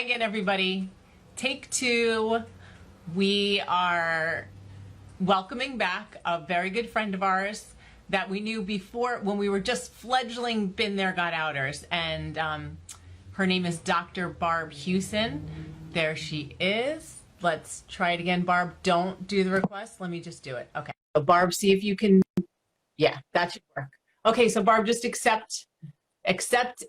again, everybody. Take two. We are welcoming back a very good friend of ours that we knew before when we were just fledgling Been There, Got Outers. And her name is Dr. Barb Hewson. There she is. Let's try it again. Barb, don't do the request. Let me just do it. Okay. So Barb, see if you can. Yeah, that should work. Okay, so Barb, just accept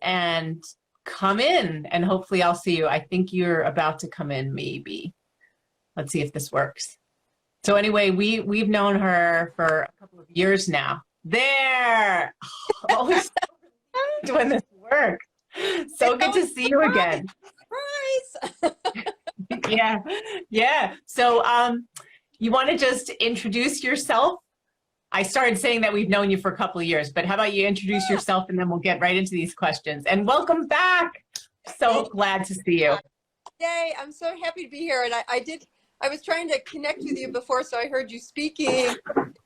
and come in, and hopefully I'll see you. I think you're about to come in, maybe. Let's see if this works. So anyway, we've known her for a couple of years now. There! Oh, so when this works. So good to see you again. Surprise! Yeah. So you want to just introduce yourself? I started saying that we've known you for a couple of years, but how about you introduce yourself and then we'll get right into these questions. And welcome back. So glad to see you. Yay, I'm so happy to be here. And I was trying to connect with you before, so I heard you speaking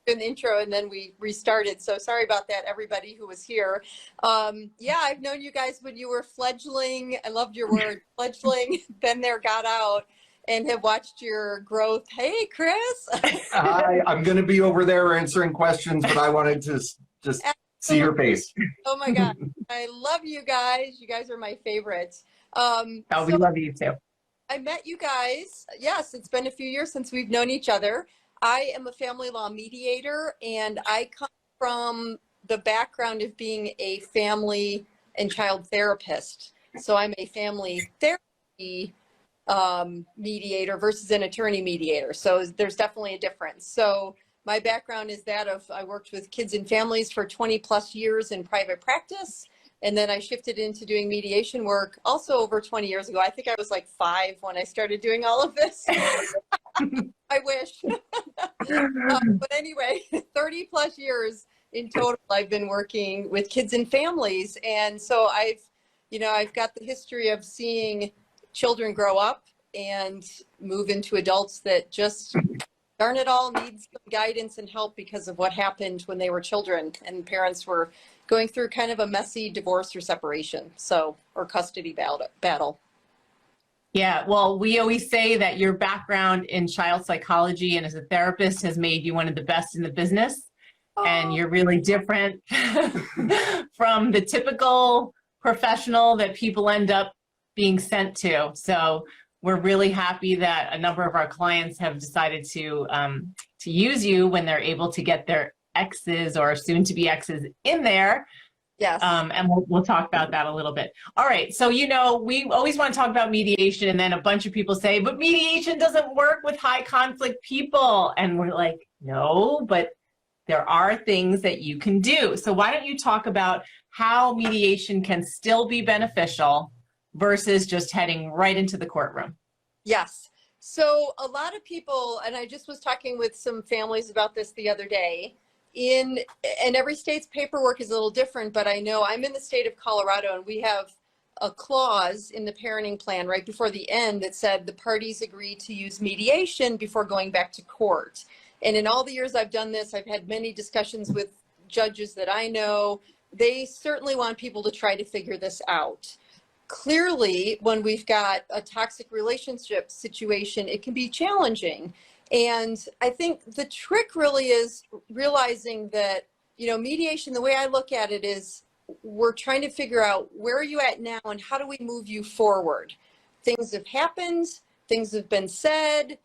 in the intro and then we restarted. So sorry about that, everybody who was here. Yeah, I've known you guys when you were fledgling. I loved your word, fledgling, been there, got out, and have watched your growth. Hey, Chris. Hi, I'm going to be over there answering questions, but I wanted to just see your face. Oh my God. I love you guys. You guys are my favorites. We love you too. I met you guys. Yes, it's been a few years since we've known each other. I am a family law mediator, and I come from the background of being a family and child therapist. So I'm a family therapy mediator versus an attorney mediator. So there's definitely a difference. So my background is that of, I worked with kids and families for 20 plus years in private practice. And then I shifted into doing mediation work also over 20 years ago. I think I was like 5 when I started doing all of this. I wish. But anyway, 30 plus years in total, I've been working with kids and families. And so I've got the history of seeing children grow up and move into adults that just, darn it all, need some guidance and help because of what happened when they were children and parents were going through kind of a messy divorce or separation, or custody battle. Yeah, well, we always say that your background in child psychology and as a therapist has made you one of the best in the business. Oh. And you're really different from the typical professional that people end up being sent to. So we're really happy that a number of our clients have decided to use you when they're able to get their exes or soon to be exes in there. Yes. And we'll talk about that a little bit. All right. So, we always want to talk about mediation, and then a bunch of people say, but mediation doesn't work with high conflict people. And we're like, no, but there are things that you can do. So why don't you talk about how mediation can still be beneficial versus just heading right into the courtroom? Yes. So a lot of people, and I just was talking with some families about this the other day, and every state's paperwork is a little different, but I know I'm in the state of Colorado and we have a clause in the parenting plan right before the end that said the parties agree to use mediation before going back to court. And in all the years I've done this, I've had many discussions with judges that I know. They certainly want people to try to figure this out. Clearly, when we've got a toxic relationship situation, it can be challenging. And I think the trick really is realizing that, mediation, the way I look at it is we're trying to figure out where are you at now and how do we move you forward? Things have happened, things have been said,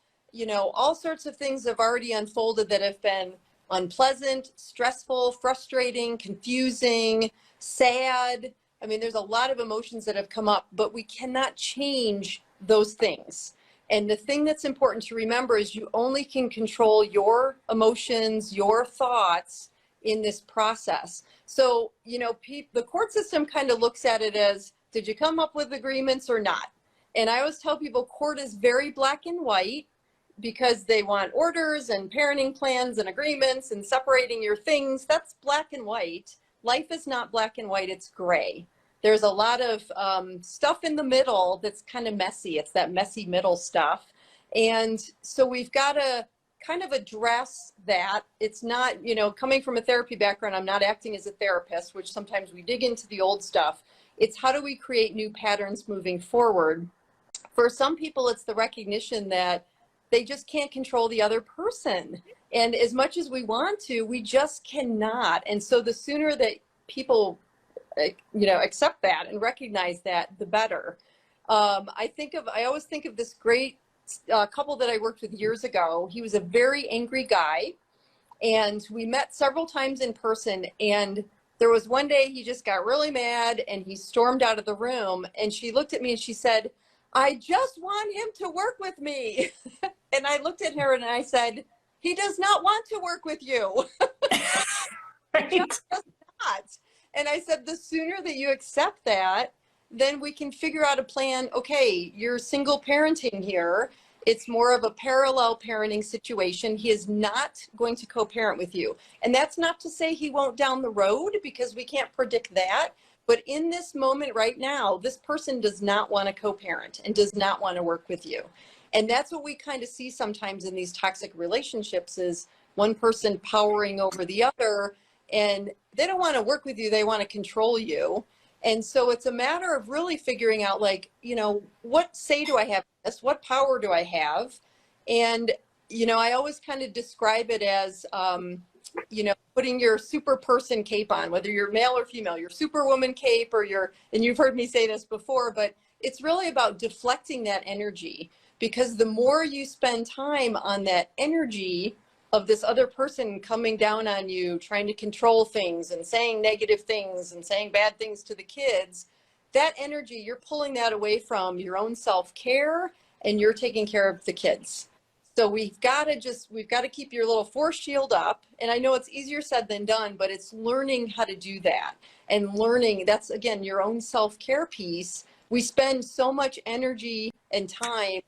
all sorts of things have already unfolded that have been unpleasant, stressful, frustrating, confusing, sad. I mean, there's a lot of emotions that have come up, but we cannot change those things. And the thing that's important to remember is you only can control your emotions, your thoughts in this process. So, the court system kind of looks at it as, did you come up with agreements or not? And I always tell people court is very black and white because they want orders and parenting plans and agreements and separating your things. That's black and white. Life is not black and white, it's gray. There's a lot of stuff in the middle that's kind of messy. It's that messy middle stuff. And so we've got to kind of address that. It's not, coming from a therapy background, I'm not acting as a therapist, which sometimes we dig into the old stuff. It's how do we create new patterns moving forward? For some people, it's the recognition that they just can't control the other person. And as much as we want to, we just cannot. And so the sooner that people, accept that and recognize that, the better. I always think of this great couple that I worked with years ago. He was a very angry guy, and we met several times in person. And there was one day he just got really mad and he stormed out of the room. And she looked at me and she said, "I just want him to work with me." And I looked at her and I said, "He does not want to work with you." Right. He just does not. And I said, the sooner that you accept that, then we can figure out a plan. Okay, you're single parenting here. It's more of a parallel parenting situation. He is not going to co-parent with you. And that's not to say he won't down the road, because we can't predict that. But in this moment right now, this person does not want to co-parent and does not want to work with you. And that's what we kind of see sometimes in these toxic relationships, is one person powering over the other, and they don't want to work with you. They want to control you. And so it's a matter of really figuring out, like, what say do I have in this? What power do I have? And, I always kind of describe it as, putting your super person cape on, whether you're male or female, your superwoman cape, or and you've heard me say this before, but it's really about deflecting that energy, because the more you spend time on that energy of this other person coming down on you, trying to control things and saying negative things and saying bad things to the kids, that energy, you're pulling that away from your own self-care, and you're taking care of the kids. So we've got to keep your little force shield up. And I know it's easier said than done, but it's learning how to do that, and learning, that's again, your own self-care piece. We spend so much energy and time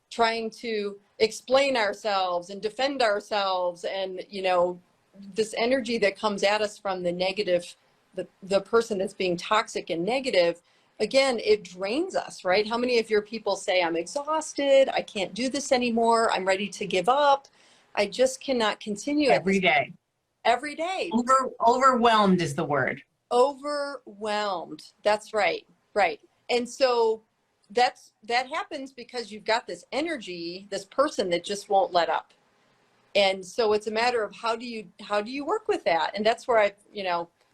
trying to explain ourselves and defend ourselves, and this energy that comes at us from the negative, the person that's being toxic and negative, again, it drains us, right? How many of your people say, "I'm exhausted, I can't do this anymore, I'm ready to give up, I just cannot continue"? Every day. Every day. Overwhelmed is the word. Overwhelmed. That's right. Right. And so that happens because you've got this energy, this person that just won't let up. And so it's a matter of how do you work with that? And that's where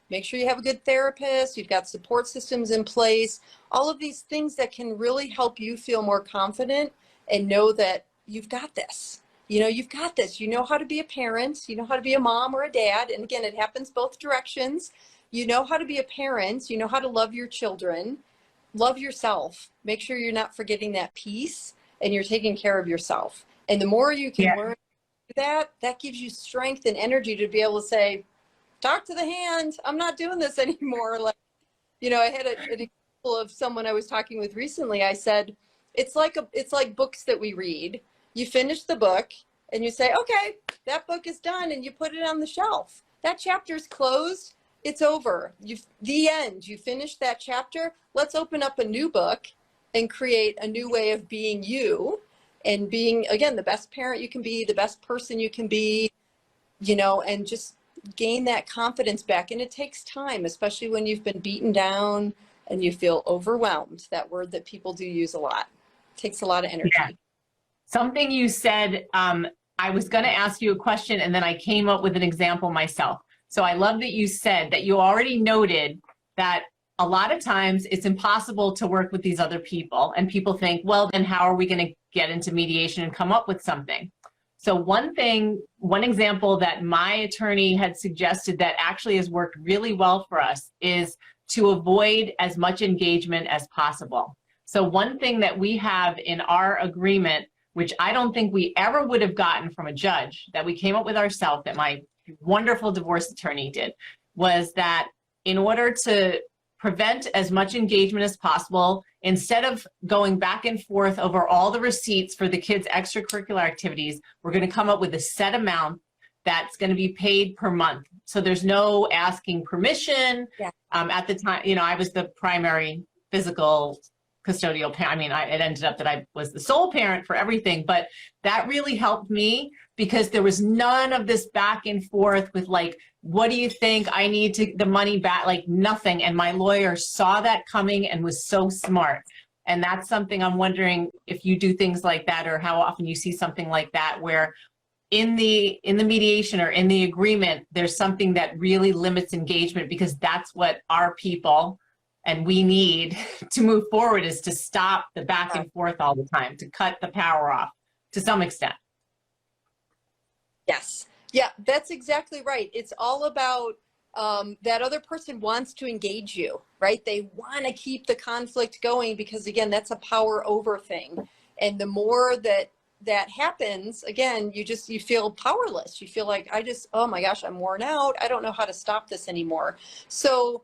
make sure you have a good therapist, you've got support systems in place, all of these things that can really help you feel more confident and know that you've got this. You've got this. You know how to be a parent, you know how to be a mom or a dad. And again, it happens both directions. You know how to be a parent, you know how to love your children. Love yourself. Make sure you're not forgetting that piece, and you're taking care of yourself. And the more you can learn that gives you strength and energy to be able to say, "Talk to the hand. I'm not doing this anymore." Like, I had an example of someone I was talking with recently. I said, it's like books that we read. You finish the book and you say, "Okay, that book is done," and you put it on the shelf. That chapter's closed. It's over. The end. You finished that chapter. Let's open up a new book and create a new way of being you, and being, again, the best parent you can be, the best person you can be, and just gain that confidence back. And it takes time, especially when you've been beaten down and you feel overwhelmed. That word that people do use a lot. It takes a lot of energy. Yeah. Something you said, I was going to ask you a question, and then I came up with an example myself. So I love that you said that you already noted that a lot of times it's impossible to work with these other people, and people think, well, then how are we going to get into mediation and come up with something? So one example that my attorney had suggested that actually has worked really well for us is to avoid as much engagement as possible. So one thing that we have in our agreement, which I don't think we ever would have gotten from a judge, that we came up with ourselves, that my wonderful divorce attorney did, was that in order to prevent as much engagement as possible, instead of going back and forth over all the receipts for the kids' extracurricular activities, we're going to come up with a set amount that's going to be paid per month. So there's no asking permission. Yeah. At the time, I was the primary physical custodial parent. It ended up that I was the sole parent for everything, but that really helped me, because there was none of this back and forth with, like, what do you think? I need the money back, like nothing. And my lawyer saw that coming and was so smart. And that's something I'm wondering if you do things like that, or how often you see something like that, where in the mediation or in the agreement, there's something that really limits engagement, because that's what our people and we need to move forward, is to stop the back and forth all the time, to cut the power off to some extent. Yes. Yeah, that's exactly right. It's all about that other person wants to engage you, right? They want to keep the conflict going because, again, that's a power over thing. And the more that that happens, again, you feel powerless. You feel like, oh my gosh, I'm worn out. I don't know how to stop this anymore. So,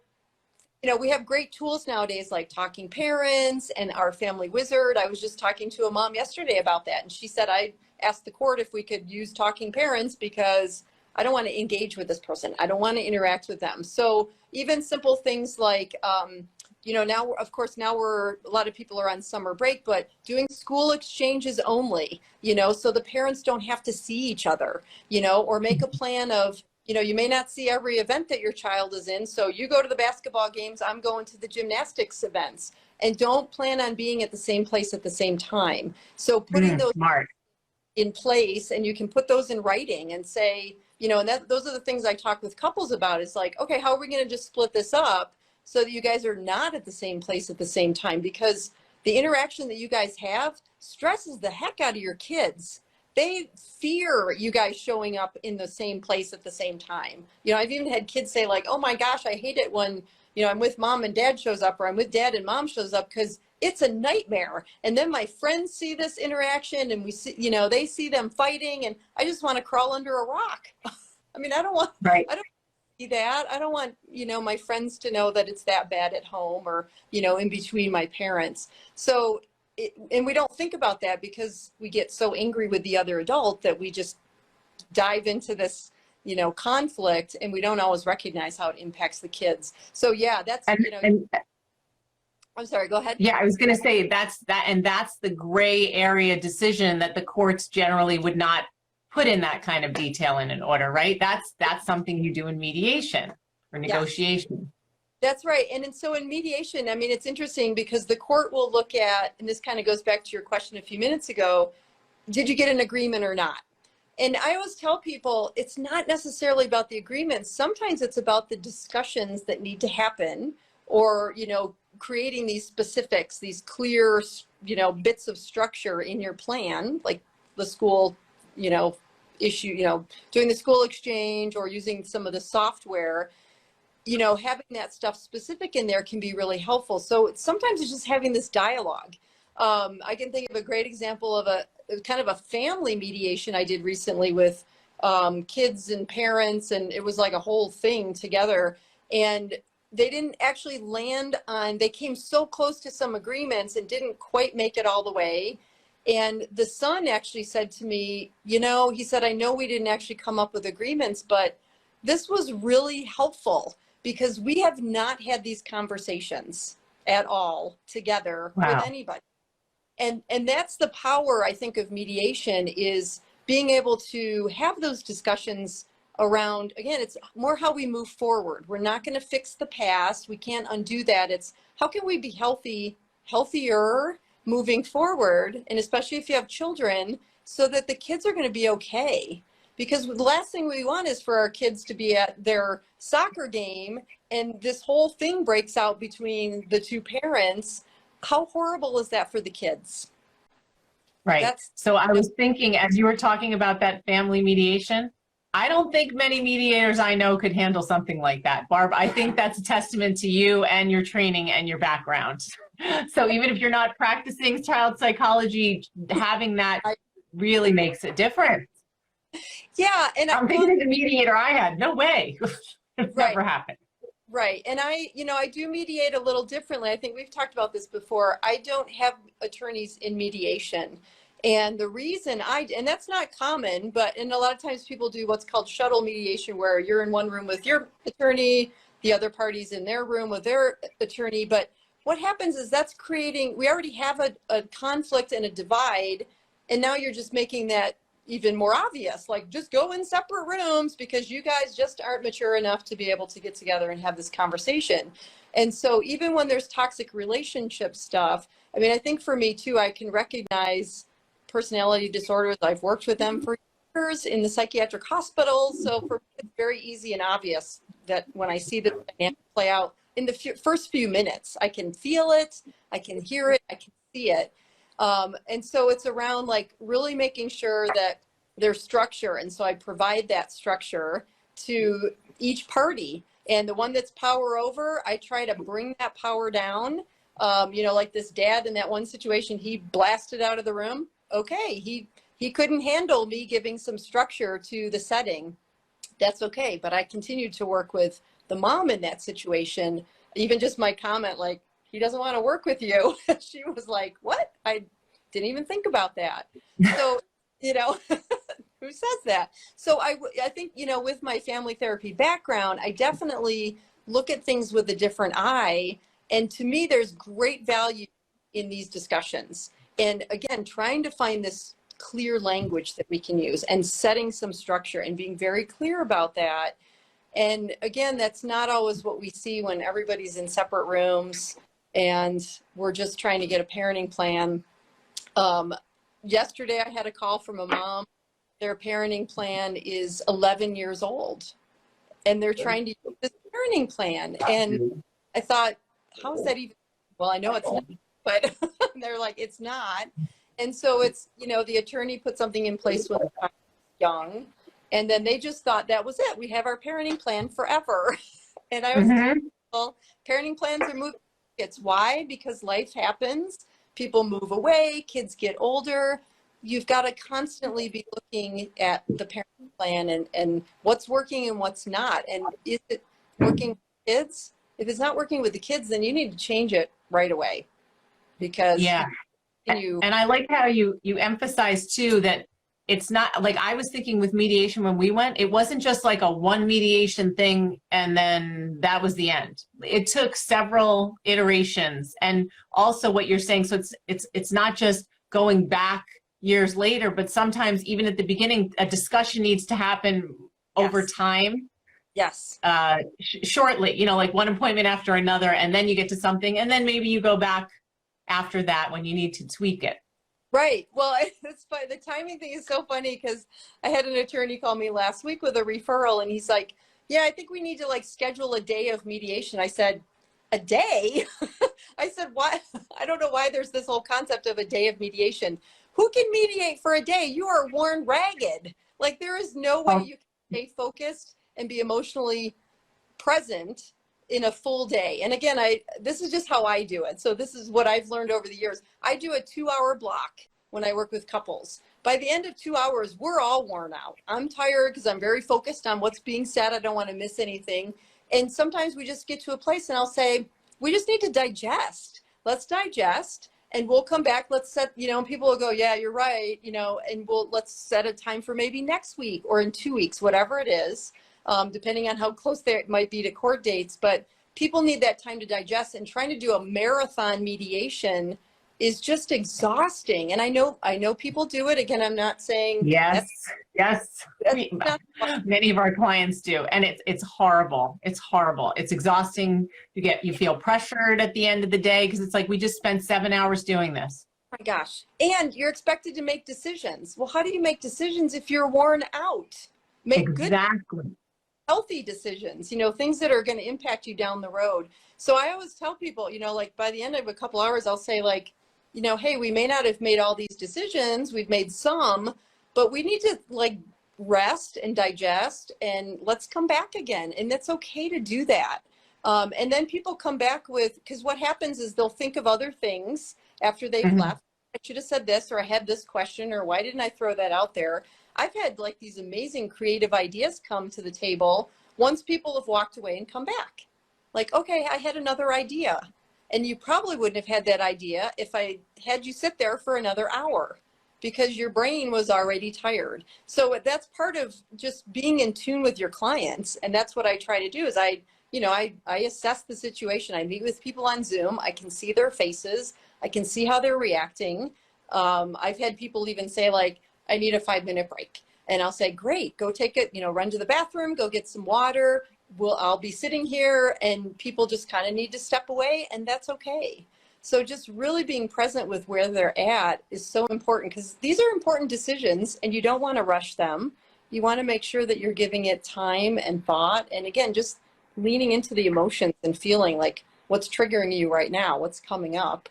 we have great tools nowadays like Talking Parents and our Family Wizard. I was just talking to a mom yesterday about that, and she said, I asked the court if we could use Talking Parents because I don't want to engage with this person. I don't want to interact with them. So even simple things like, now, of course, now a lot of people are on summer break, but doing school exchanges only, so the parents don't have to see each other, or make a plan of, you may not see every event that your child is in. So you go to the basketball games, I'm going to the gymnastics events, and don't plan on being at the same place at the same time. So putting those Smart. in place, and you can put those in writing and say, and those are the things I talk with couples about. Is like, okay, how are we going to just split this up so that you guys are not at the same place at the same time? Because the interaction that you guys have stresses the heck out of your kids. They fear you guys showing up in the same place at the same time. I've even had kids say like, oh my gosh, I hate it when, I'm with mom and dad shows up, or I'm with dad and mom shows up, because it's a nightmare. And then my friends see this interaction and we see, they see them fighting, and I just want to crawl under a rock. I mean, I don't want to see that. I don't want, my friends to know that it's that bad at home, or, in between my parents. So, and we don't think about that because we get so angry with the other adult that we just dive into this, conflict, and we don't always recognize how it impacts the kids. So yeah, that's, I'm sorry, go ahead. Yeah, I was going to say that's the gray area decision that the courts generally would not put in that kind of detail in an order, right? That's something you do in mediation or negotiation. Yes. That's right. And so in mediation, I mean, it's interesting because the court will look at, and this kind of goes back to your question a few minutes ago, did you get an agreement or not? And I always tell people it's not necessarily about the agreements. Sometimes it's about the discussions that need to happen, or, creating these specifics, these clear, bits of structure in your plan, like the school, issue, doing the school exchange or using some of the software. Having that stuff specific in there can be really helpful. So sometimes it's just having this dialogue. I can think of a great example of a kind of a family mediation I did recently with kids and parents, and it was like a whole thing together. And they didn't actually land on, they came so close to some agreements and didn't quite make it all the way. And the son actually said to me, he said, I know we didn't actually come up with agreements, but this was really helpful because we have not had these conversations at all together with anybody. And that's the power, I think, of mediation, is being able to have those discussions around, again, it's more how we move forward. We're not going to fix the past. We can't undo that. It's how can we be healthier moving forward, and especially if you have children, so that the kids are going to be okay. Because the last thing we want is for our kids to be at their soccer game and this whole thing breaks out between the two parents. How horrible is that for the kids? Right. So I was thinking, as you were talking about that family mediation, I don't think many mediators I know could handle something like that. Barb, I think that's a testament to you and your training and your background. So even if you're not practicing child psychology, having that really makes a difference. Yeah. And I'm thinking of the mediator I had. No way. It's never happened. Right. And I do mediate a little differently. I think we've talked about this before. I don't have attorneys in mediation. And the reason and that's not common, and a lot of times people do what's called shuttle mediation, where you're in one room with your attorney, the other party's in their room with their attorney. But what happens is that's we already have a conflict and a divide. And now you're just making that even more obvious, like just go in separate rooms because you guys just aren't mature enough to be able to get together and have this conversation. And so even when there's toxic relationship stuff, I mean, I think for me too, I can recognize personality disorders. I've worked with them for years in the psychiatric hospital. So for me, it's very easy and obvious that when I see the dynamic play out in the first few minutes, I can feel it, I can hear it, I can see it. And so it's around like really making sure that there's structure. And so I provide that structure to each party. And the one that's power over, I try to bring that power down. You know, like this dad in that one situation, he blasted out of the room. Okay, he couldn't handle me giving some structure to the setting. That's okay. But I continued to work with the mom in that situation. Even just my comment, like, he doesn't want to work with you. She was like, what? I didn't even think about that. So, you know, who says that? So I think, you know, with my family therapy background, I definitely look at things with a different eye. And to me, there's great value in these discussions. And again, trying to find this clear language that we can use and setting some structure and being very clear about that. And again, that's not always what we see when everybody's in separate rooms and we're just trying to get a parenting plan. Yesterday, I had a call from a mom. Their parenting plan is 11 years old and they're trying to use this parenting plan. And I thought, how is that even? Well, I know it's not, but they're like, it's not. And so it's, you know, the attorney put something in place when they're young, and then they just thought that was it. We have our parenting plan forever. And I was, well, parenting plans are moving. It's why? Because life happens. People move away, kids get older. You've got to constantly be looking at the parenting plan and what's working and what's not. And is it working with kids? If it's not working with the kids, then you need to change it right away. Because Yeah. And I like how you emphasize too that it's not like I was thinking with mediation when we went, it wasn't just like a one mediation thing and then that was the end. It took several iterations. And also what you're saying, so it's not just going back years later, but sometimes even at the beginning, a discussion needs to happen over time. Yes. Shortly, you know, like one appointment after another, and then you get to something, and then maybe you go back after that when you need to tweak it. Right. Well, it's funny. The timing thing is so funny because I had an attorney call me last week with a referral and he's like, yeah, I think we need to like schedule a day of mediation. I said, a day? I said, why? I don't know why there's this whole concept of a day of mediation. Who can mediate for a day? You are worn ragged. Like there is no way you can stay focused and be emotionally present in a full day. And again, this is just how I do it. So this is what I've learned over the years. I do a 2-hour block when I work with couples. By the end of 2 hours, we're all worn out. I'm tired because I'm very focused on what's being said. I don't want to miss anything. And sometimes we just get to a place and I'll say, we just need to digest. Let's digest and we'll come back. Let's set, you know, and people will go, yeah, you're right. You know, and let's set a time for maybe next week or in 2 weeks, whatever it is. Depending on how close they might be to court dates, but people need that time to digest, and trying to do a marathon mediation is just exhausting. And I know people do it. Again, I'm not saying yes. Many of our clients do, and it's horrible. It's horrible. It's exhausting. You feel pressured at the end of the day because it's like we just spent 7 hours doing this. Oh my gosh! And you're expected to make decisions. Well, how do you make decisions if you're worn out? Make exactly. Good healthy decisions, you know, things that are going to impact you down the road. So I always tell people, you know, like by the end of a couple hours, I'll say like, you know, hey, we may not have made all these decisions. We've made some, but we need to like rest and digest and let's come back again. And it's okay to do that. And then people come back with, because what happens is they'll think of other things after they've left. I should have said this, or I had this question, or why didn't I throw that out there? I've had like these amazing creative ideas come to the table once people have walked away and come back. Like, okay, I had another idea. And you probably wouldn't have had that idea if I had you sit there for another hour because your brain was already tired. So that's part of just being in tune with your clients. And that's what I try to do is I assess the situation. I meet with people on Zoom. I can see their faces. I can see how they're reacting. I've had people even say like, I need a 5-minute break. And I'll say, great, go take it, you know, run to the bathroom, go get some water. I'll be sitting here, and people just kind of need to step away, and that's okay. So just really being present with where they're at is so important, because these are important decisions and you don't want to rush them. You want to make sure that you're giving it time and thought. And again, just leaning into the emotions and feeling like what's triggering you right now, what's coming up,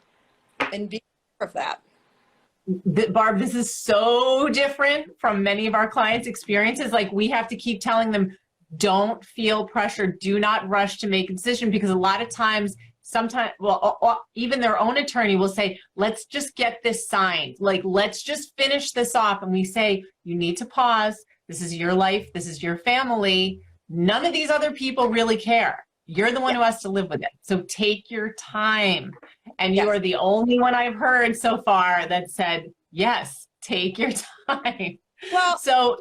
and be aware of that. Barb, this is so different from many of our clients' experiences. Like, we have to keep telling them, don't feel pressure, do not rush to make a decision, because a lot of times, sometimes, well, even their own attorney will say, let's just get this signed. Like, let's just finish this off. And we say, you need to pause. This is your life. This is your family. None of these other people really care. You're the one who has to live with it. So take your time. And you are the only one I've heard so far that said, yes, take your time. Well, so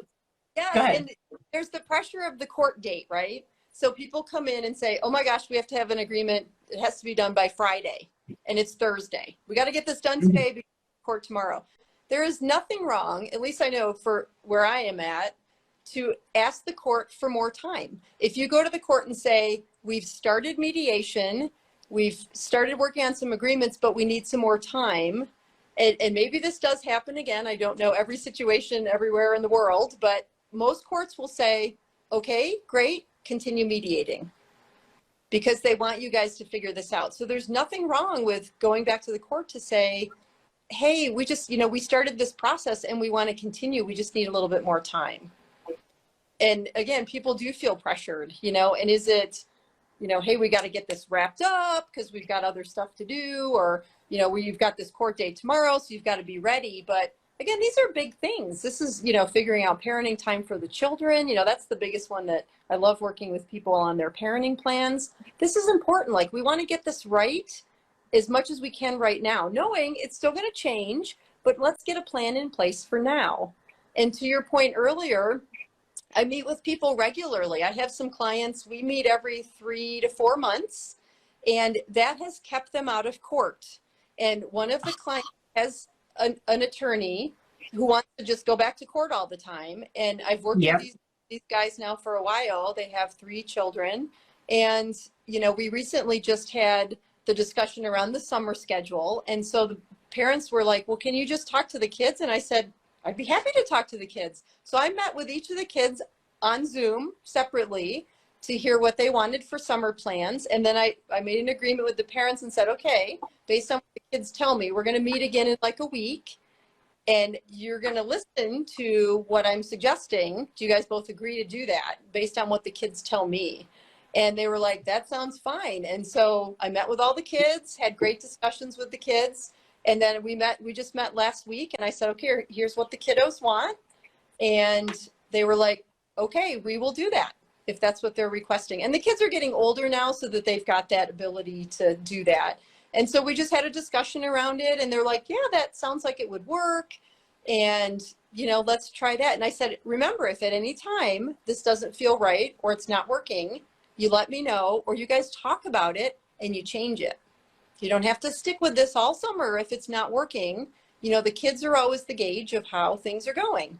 yeah, go ahead. and there's the pressure of the court date, right? So people come in and say, oh my gosh, we have to have an agreement. It has to be done by Friday, and it's Thursday. We got to get this done today before court tomorrow. There is nothing wrong, at least I know for where I am at, to ask the court for more time. If you go to the court and say, we've started mediation, we've started working on some agreements, but we need some more time, and maybe this does happen again, I don't know every situation everywhere in the world, but most courts will say, okay, great, continue mediating, because they want you guys to figure this out. So there's nothing wrong with going back to the court to say, hey, we just, we started this process and we want to continue. We just need a little bit more time. And again, people do feel pressured, and is it, hey, we got to get this wrapped up because we've got other stuff to do, or, you've got this court date tomorrow, so you've got to be ready. But again, these are big things. This is, figuring out parenting time for the children. That's the biggest one that I love, working with people on their parenting plans. This is important. Like, we want to get this right as much as we can right now, knowing it's still going to change, but let's get a plan in place for now. And to your point earlier, I meet with people regularly. I have some clients, we meet every 3 to 4 months, and that has kept them out of court. And one of the clients has an attorney who wants to just go back to court all the time. And I've worked with these guys now for a while. They have 3 children. And, we recently just had the discussion around the summer schedule. And so the parents were like, well, can you just talk to the kids? And I said, I'd be happy to talk to the kids. So I met with each of the kids on Zoom separately to hear what they wanted for summer plans. And then I made an agreement with the parents and said, okay, based on what the kids tell me, we're going to meet again in like a week. And you're going to listen to what I'm suggesting. Do you guys both agree to do that based on what the kids tell me? And they were like, that sounds fine. And so I met with all the kids, had great discussions with the kids. And then we just met last week, and I said, okay, here's what the kiddos want. And they were like, okay, we will do that if that's what they're requesting. And the kids are getting older now so that they've got that ability to do that. And so we just had a discussion around it, and they're like, yeah, that sounds like it would work. And, let's try that. And I said, remember, if at any time this doesn't feel right or it's not working, you let me know, or you guys talk about it and you change it. You don't have to stick with this all summer if it's not working. The kids are always the gauge of how things are going.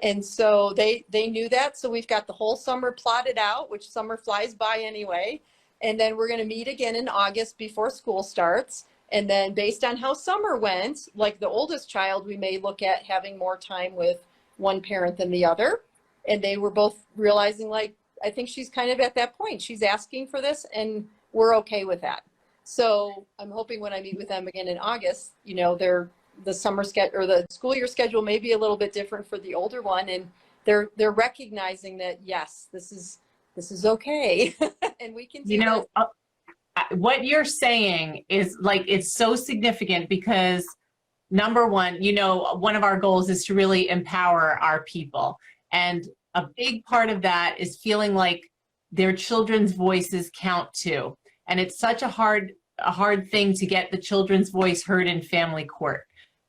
And so they knew that. So we've got the whole summer plotted out, which summer flies by anyway. And then we're going to meet again in August before school starts. And then based on how summer went, like the oldest child, we may look at having more time with one parent than the other. And they were both realizing, like, I think she's kind of at that point. She's asking for this, and we're okay with that. So I'm hoping when I meet with them again in August, the summer schedule or the school year schedule may be a little bit different for the older one, and they're recognizing that, yes, this is okay, and we can do this. What you're saying is, like, it's so significant, because number one, one of our goals is to really empower our people, and a big part of that is feeling like their children's voices count too. And it's such a hard thing to get the children's voice heard in family court.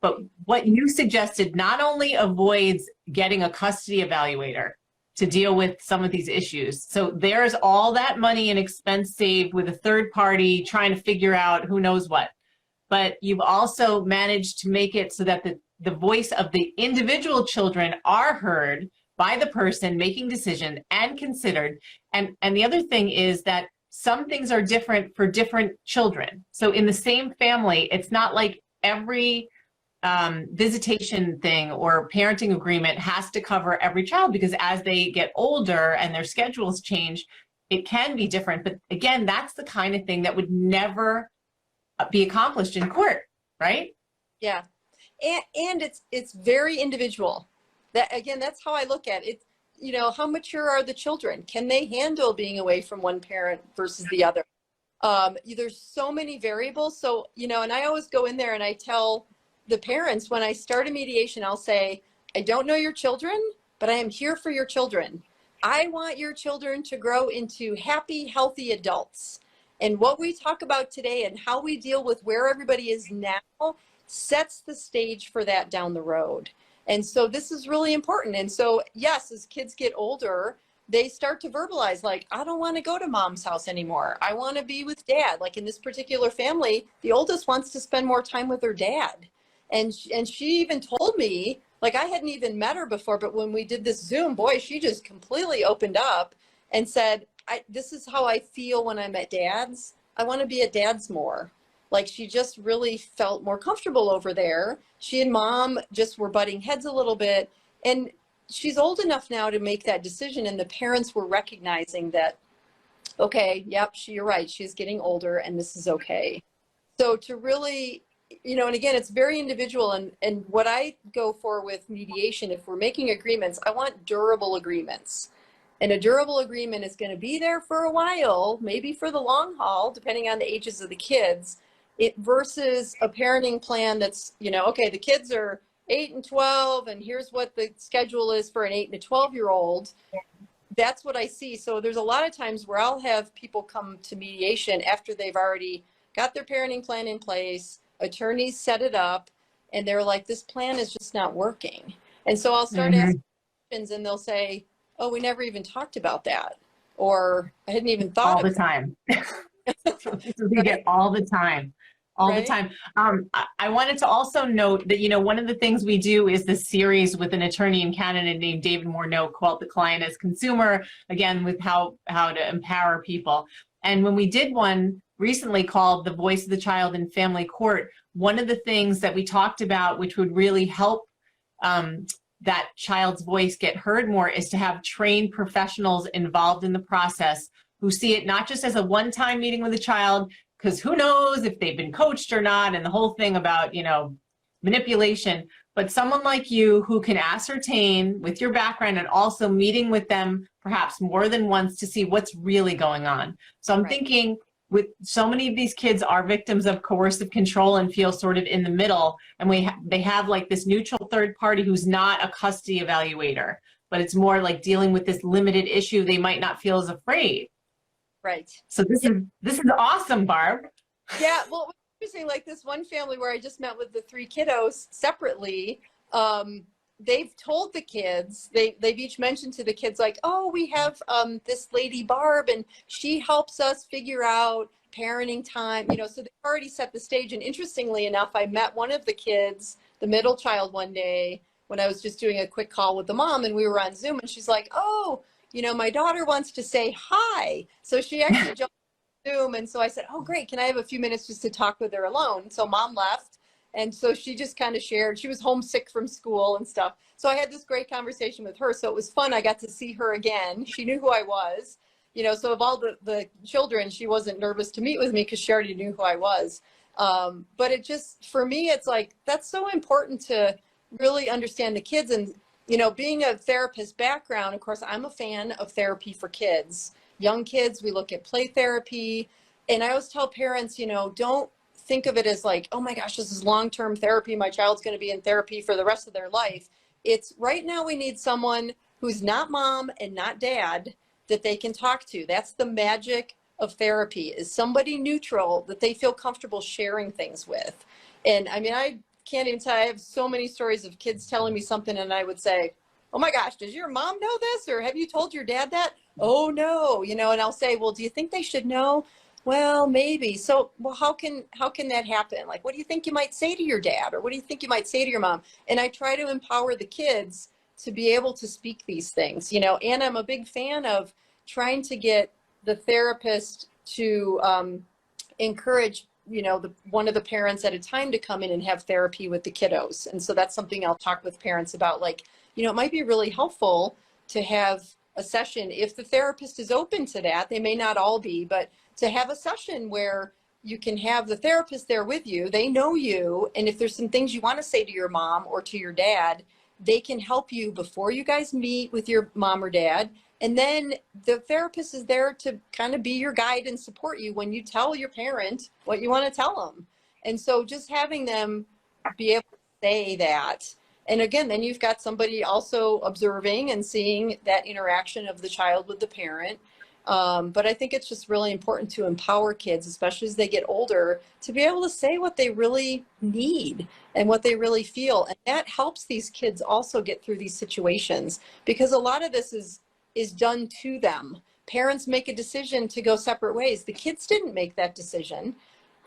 But what you suggested not only avoids getting a custody evaluator to deal with some of these issues. So there's all that money and expense saved with a third party trying to figure out who knows what. But you've also managed to make it so that the voice of the individual children are heard by the person making decision and considered. And the other thing is that some things are different for different children. So in the same family, it's not like every visitation thing or parenting agreement has to cover every child, because as they get older and their schedules change, it can be different. But again, that's the kind of thing that would never be accomplished in court, right? Yeah. And it's very individual. That, again, that's how I look at it. You know, how mature are the children? Can they handle being away from one parent versus the other? There's so many variables. So, you know, and I always go in there and I tell the parents, when I start a mediation, I'll say, I don't know your children, but I am here for your children. I want your children to grow into happy, healthy adults. And what we talk about today and how we deal with where everybody is now sets the stage for that down the road. And so this is really important. And so, yes, as kids get older, they start to verbalize, like, I don't want to go to mom's house anymore. I want to be with dad. Like in this particular family, the oldest wants to spend more time with her dad. And she even told me, like, I hadn't even met her before, but when we did this Zoom, boy, she just completely opened up and said, this is how I feel when I'm at dad's. I want to be at dad's more. Like, she just really felt more comfortable over there. She and mom just were butting heads a little bit. And she's old enough now to make that decision. And the parents were recognizing that, okay, yep, you're right. She's getting older and this is okay. So to really, you know, and again, it's very individual. And what I go for with mediation, if we're making agreements, I want durable agreements. And a durable agreement is going to be there for a while, maybe for the long haul, depending on the ages of the kids. Versus a parenting plan that's, you know, okay, the kids are 8 and 12, and here's what the schedule is for an 8 and a 12-year-old. That's what I see. So there's a lot of times where I'll have people come to mediation after they've already got their parenting plan in place, attorneys set it up, and they're like, this plan is just not working. And so I'll start asking questions, and they'll say, oh, we never even talked about that. Or I hadn't even thought all the time. We get all the time. All the time. I wanted to also note that, you know, one of the things we do is this series with an attorney in Canada named David Morneau called The Client as Consumer, again, with how to empower people. And when we did one recently called The Voice of the Child in Family Court, one of the things that we talked about, which would really help that child's voice get heard more, is to have trained professionals involved in the process who see it not just as a one-time meeting with a child, because who knows if they've been coached or not, and the whole thing about, you know, manipulation, but someone like you who can ascertain with your background and also meeting with them perhaps more than once to see what's really going on. So I'm thinking, with so many of these kids are victims of coercive control and feel sort of in the middle, and they have like this neutral third party who's not a custody evaluator, but it's more like dealing with this limited issue. They might not feel as afraid. Right. So this is awesome, Barb. Yeah, well, it was interesting, like this one family where I just met with the 3 kiddos separately, they've told the kids, they've each mentioned to the kids, like, oh, we have this lady Barb, and she helps us figure out parenting time, you know, so they've already set the stage. And interestingly enough, I met one of the kids, the middle child, one day when I was just doing a quick call with the mom, and we were on Zoom, and she's like, oh, you know, my daughter wants to say hi. So she actually jumped on Zoom. And so I said, oh, great. Can I have a few minutes just to talk with her alone? So mom left. And so she just kind of shared, she was homesick from school and stuff. So I had this great conversation with her. So it was fun. I got to see her again. She knew who I was, you know, so of all the children, she wasn't nervous to meet with me because she already knew who I was. But it just, for me, it's like, that's so important to really understand the kids. And you know, being a therapist background, of course, I'm a fan of therapy for kids. Young kids, we look at play therapy. And I always tell parents, you know, don't think of it as like, oh my gosh, this is long-term therapy. My child's going to be in therapy for the rest of their life. It's right now we need someone who's not mom and not dad that they can talk to. That's the magic of therapy, is somebody neutral that they feel comfortable sharing things with. And I mean, I can't even tell, I have so many stories of kids telling me something and I would say, oh my gosh, does your mom know this? Or have you told your dad that? Oh no, you know, and I'll say, well, do you think they should know? Well, maybe. So, well, how can that happen? Like, what do you think you might say to your dad? Or what do you think you might say to your mom? And I try to empower the kids to be able to speak these things, you know, and I'm a big fan of trying to get the therapist to encourage, you know, one of the parents at a time to come in and have therapy with the kiddos. And so that's something I'll talk with parents about, like, you know, it might be really helpful to have a session if the therapist is open to that. They may not all be, but to have a session where you can have the therapist there with you. They know you. And if there's some things you want to say to your mom or to your dad, they can help you before you guys meet with your mom or dad. And then the therapist is there to kind of be your guide and support you when you tell your parent what you want to tell them. And so just having them be able to say that. And again, then you've got somebody also observing and seeing that interaction of the child with the parent. But I think it's just really important to empower kids, especially as they get older, to be able to say what they really need and what they really feel. And that helps these kids also get through these situations, because a lot of this is done to them. Parents make a decision to go separate ways. The kids didn't make that decision.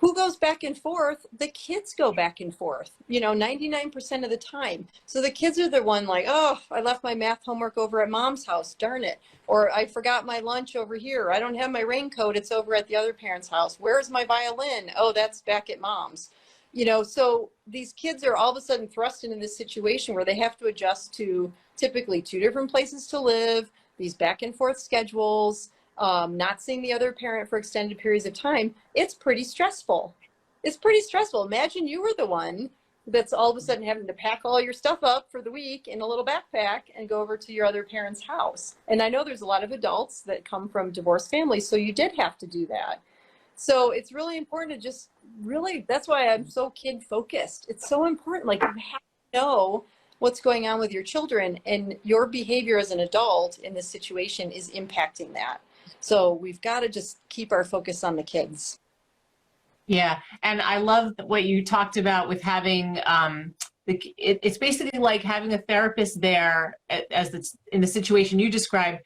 Who goes back and forth? The kids go back and forth, you know, 99% of the time. So the kids are the one like, oh, I left my math homework over at mom's house, darn it. Or I forgot my lunch over here. I don't have my raincoat, it's over at the other parent's house. Where's my violin? Oh, that's back at mom's. You know, so these kids are all of a sudden thrust into this situation where they have to adjust to typically 2 different places to live, these back and forth schedules, not seeing the other parent for extended periods of time. It's pretty stressful. It's pretty stressful. Imagine you were the one that's all of a sudden having to pack all your stuff up for the week in a little backpack and go over to your other parent's house. And I know there's a lot of adults that come from divorced families, so you did have to do that. So it's really important to just really, that's why I'm so kid focused. It's so important. Like, you have to know what's going on with your children, and your behavior as an adult in this situation is impacting that. So we've got to just keep our focus on the kids. Yeah, and I love what you talked about with having it's basically like having a therapist there as it's in the situation you described.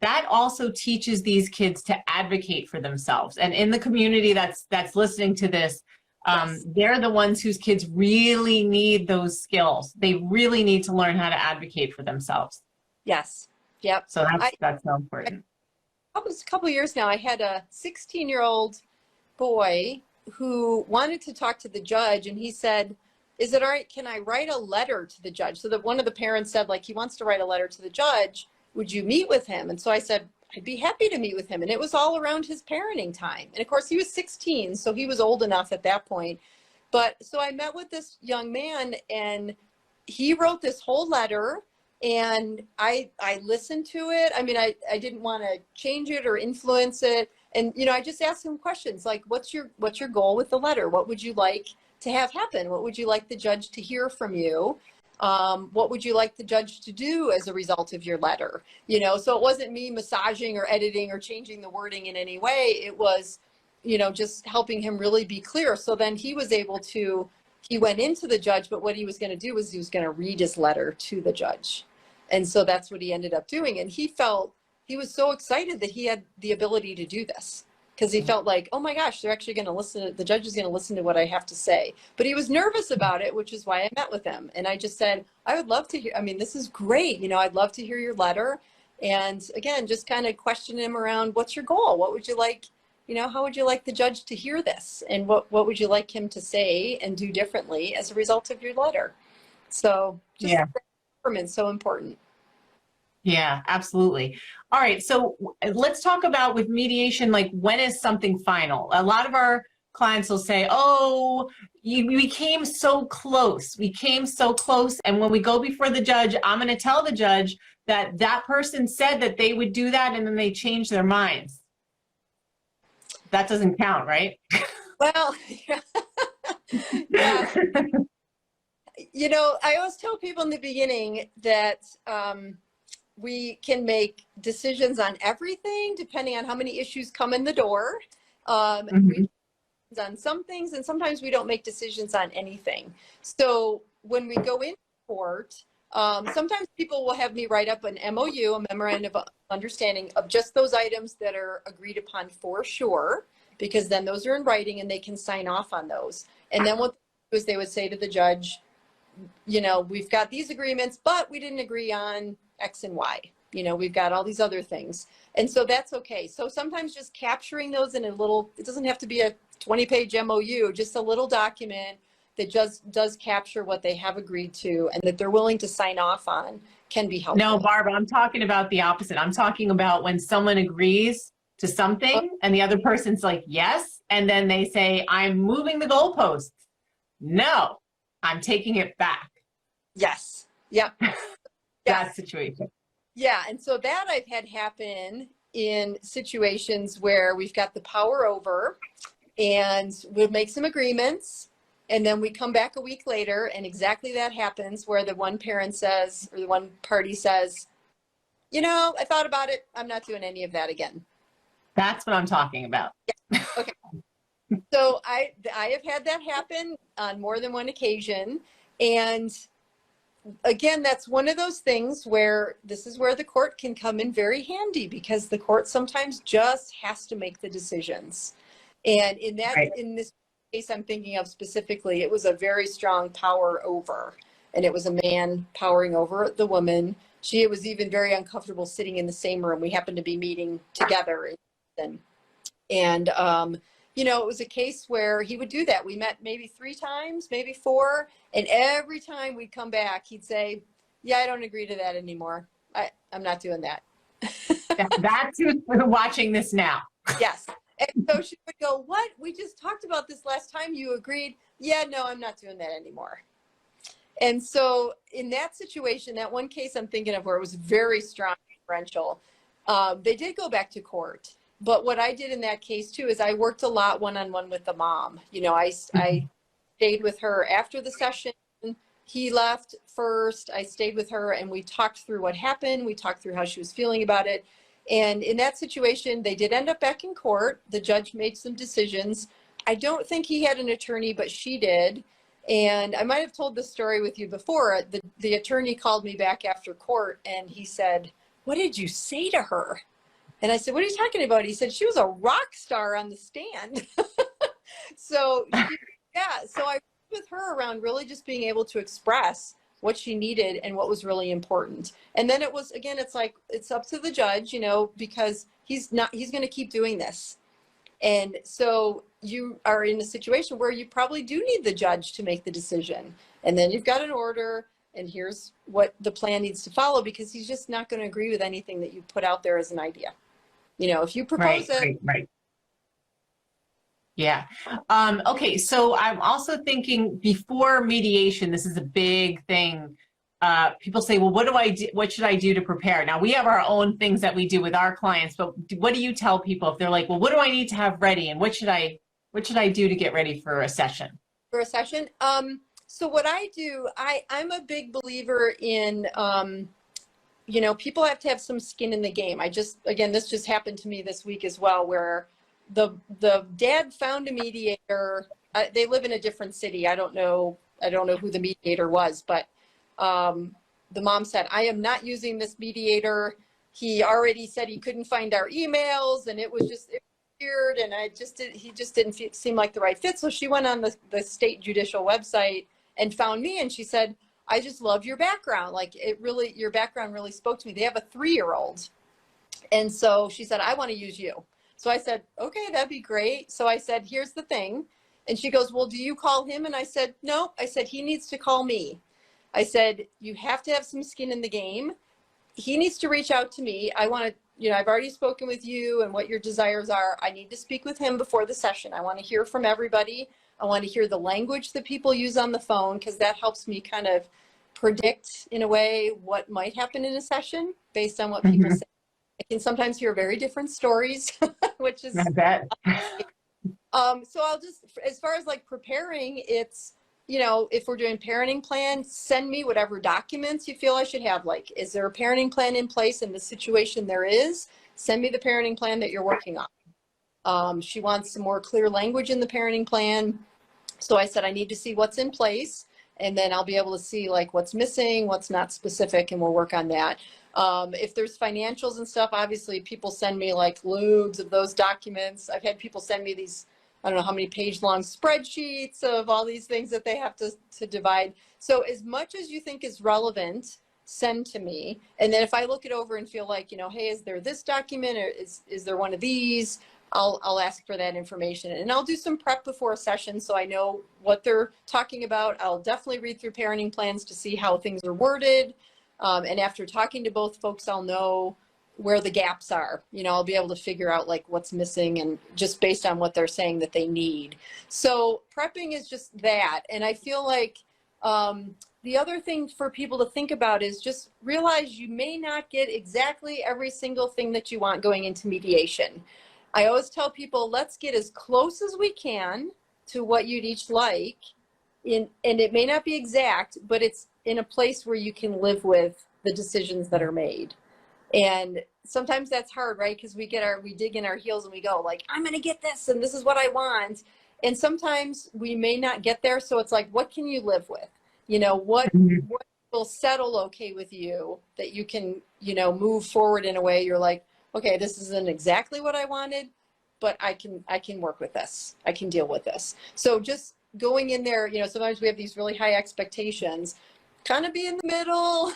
That also teaches these kids to advocate for themselves, and in the community that's listening to this, Yes. they're the ones whose kids really need those skills. They really need to learn how to advocate for themselves. Yes. Yep. So that's so important. It was a couple of years now. I had a 16-year-old boy who wanted to talk to the judge, and he said, is it all right, can I write a letter to the judge? So that one of the parents said, like, he wants to write a letter to the judge. Would you meet with him? And so I said, I'd be happy to meet with him. And it was all around his parenting time. And of course, he was 16, so he was old enough at that point. But so I met with this young man, and he wrote this whole letter, and I listened to it. I mean, I didn't want to change it or influence it. And, you know, I just asked him questions like, what's your goal with the letter? What would you like to have happen? What would you like the judge to hear from you? What would you like the judge to do as a result of your letter? You know, so it wasn't me massaging or editing or changing the wording in any way. It was, you know, just helping him really be clear. So then he was able to, he went into the judge, but what he was going to do was he was going to read his letter to the judge. And so that's what he ended up doing. And he was so excited that he had the ability to do this, because he felt like, oh my gosh, they're actually going to listen. The judge is going to listen to what I have to say. But he was nervous about it, which is why I met with him. And I just said, I would love to hear, I mean, this is great. You know, I'd love to hear your letter. And again, just kind of question him around, what's your goal? What would you like, you know, how would you like the judge to hear this? And what would you like him to say and do differently as a result of your letter? So just government's so important. Yeah, absolutely. All right, so let's talk about with mediation, like, when is something final? A lot of our clients will say, oh, we came so close. We came so close. And when we go before the judge, I'm going to tell the judge that that person said that they would do that, and then they change their minds. That doesn't count, right? Well, yeah. You know, I always tell people in the beginning that we can make decisions on everything depending on how many issues come in the door. We on some things, and sometimes we don't make decisions on anything. So when we go into court, sometimes people will have me write up an MOU, a memorandum of understanding, of just those items that are agreed upon for sure, because then those are in writing and they can sign off on those. And then what they do is they would say to the judge, you know, we've got these agreements, but we didn't agree on X and Y. You know, we've got all these other things. And so that's okay. So sometimes just capturing those in a little, it doesn't have to be a 20-page MOU, just a little document that just does capture what they have agreed to and that they're willing to sign off on can be helpful. No, Barbara, I'm talking about the opposite. I'm talking about when someone agrees to something and the other person's like, yes, and then they say, I'm moving the goalposts. No, I'm taking it back. Yes. Yep. That situation. Yeah. And so that I've had happen in situations where we've got the power over and we'll make some agreements. And then we come back a week later and exactly that happens where the one parent says, or the one party says, you know, I thought about it. I'm not doing any of that again. That's what I'm talking about. Yeah. Okay. So I have had that happen on more than one occasion. And again, that's one of those things where this is where the court can come in very handy because the court sometimes just has to make the decisions. And in that, right. In this case I'm thinking of specifically, it was a very strong power over, and it was a man powering over the woman. She was even very uncomfortable sitting in the same room. We happened to be meeting together. And you know, it was a case where he would do that. We met maybe 3 times, maybe 4. And every time we'd come back, he'd say, yeah, I don't agree to that anymore. I'm not doing that. That's who's watching this now. Yes. And so she would go, what? We just talked about this last time. You agreed. Yeah, no, I'm not doing that anymore. And so in that situation, that one case I'm thinking of where it was very strong differential, they did go back to court. But what I did in that case too is I worked a lot one-on-one with the mom. You know, I stayed with her after the session. He left first. I stayed with her and we talked through what happened. We talked through how she was feeling about it. And in that situation, they did end up back in court. The judge made some decisions. I don't think he had an attorney, but she did. And I might have told this story with you before. The attorney called me back after court and he said, what did you say to her? And I said, what are you talking about? He said, she was a rock star on the stand. So so I worked with her around really just being able to express what she needed and what was really important. And then it was, again, it's like, it's up to the judge, you know, because he's going to keep doing this. And so you are in a situation where you probably do need the judge to make the decision. And then you've got an order and here's what the plan needs to follow, because he's just not going to agree with anything that you put out there as an idea. You know, if you propose Right. Yeah. Okay. So I'm also thinking before mediation, this is a big thing. People say, well, what do I do? What should I do to prepare? Now we have our own things that we do with our clients, but what do you tell people if they're like, well, what do I need to have ready? And what should I do to get ready for a session? For a session? So what I do, I'm a big believer in, you know, people have to have some skin in the game. Again, this just happened to me this week as well, where the dad found a mediator. They live in a different city. I don't know who the mediator was, but the mom said, I am not using this mediator. He already said he couldn't find our emails and it was weird. And he just didn't seem like the right fit. So she went on the state judicial website and found me. And she said, I just love your background. Like your background really spoke to me. They have a 3-year-old. And so she said, I want to use you. So I said, okay, that'd be great. So I said, here's the thing. And she goes, well, do you call him? And I said, no. I said, he needs to call me. I said, you have to have some skin in the game. He needs to reach out to me. I want to, you know, I've already spoken with you and what your desires are. I need to speak with him before the session. I want to hear from everybody. I want to hear the language that people use on the phone, because that helps me kind of predict in a way what might happen in a session based on what people say. I can sometimes hear very different stories, which is, I bet. So I'll just, as far as like preparing, it's, you know, if we're doing parenting plan, send me whatever documents you feel I should have. Like, is there a parenting plan in place in the situation there is? Send me the parenting plan that you're working on. She wants some more clear language in the parenting plan. So I said, I need to see what's in place, and then I'll be able to see like what's missing, what's not specific, and we'll work on that. If there's financials and stuff, obviously people send me like loads of those documents. I've had people send me these, I don't know how many page long spreadsheets of all these things that they have to divide. So as much as you think is relevant, send to me. And then if I look it over and feel like, you know, hey, is there this document, or is there one of these? I'll ask for that information, and I'll do some prep before a session so I know what they're talking about. I'll definitely read through parenting plans to see how things are worded. And after talking to both folks, I'll know where the gaps are. You know, I'll be able to figure out like what's missing, and just based on what they're saying that they need. So prepping is just that. And I feel like the other thing for people to think about is just realize you may not get exactly every single thing that you want going into mediation. I always tell people, let's get as close as we can to what you'd each like. And it may not be exact, but it's in a place where you can live with the decisions that are made. And sometimes that's hard, right? Because we dig in our heels and we go like, I'm going to get this, and this is what I want. And sometimes we may not get there. So it's like, what can you live with? You know, what will settle okay with you that you can, you know, move forward in a way you're like, okay, this isn't exactly what I wanted, but I can work with this. I can deal with this. So just going in there, you know, sometimes we have these really high expectations, kind of be in the middle,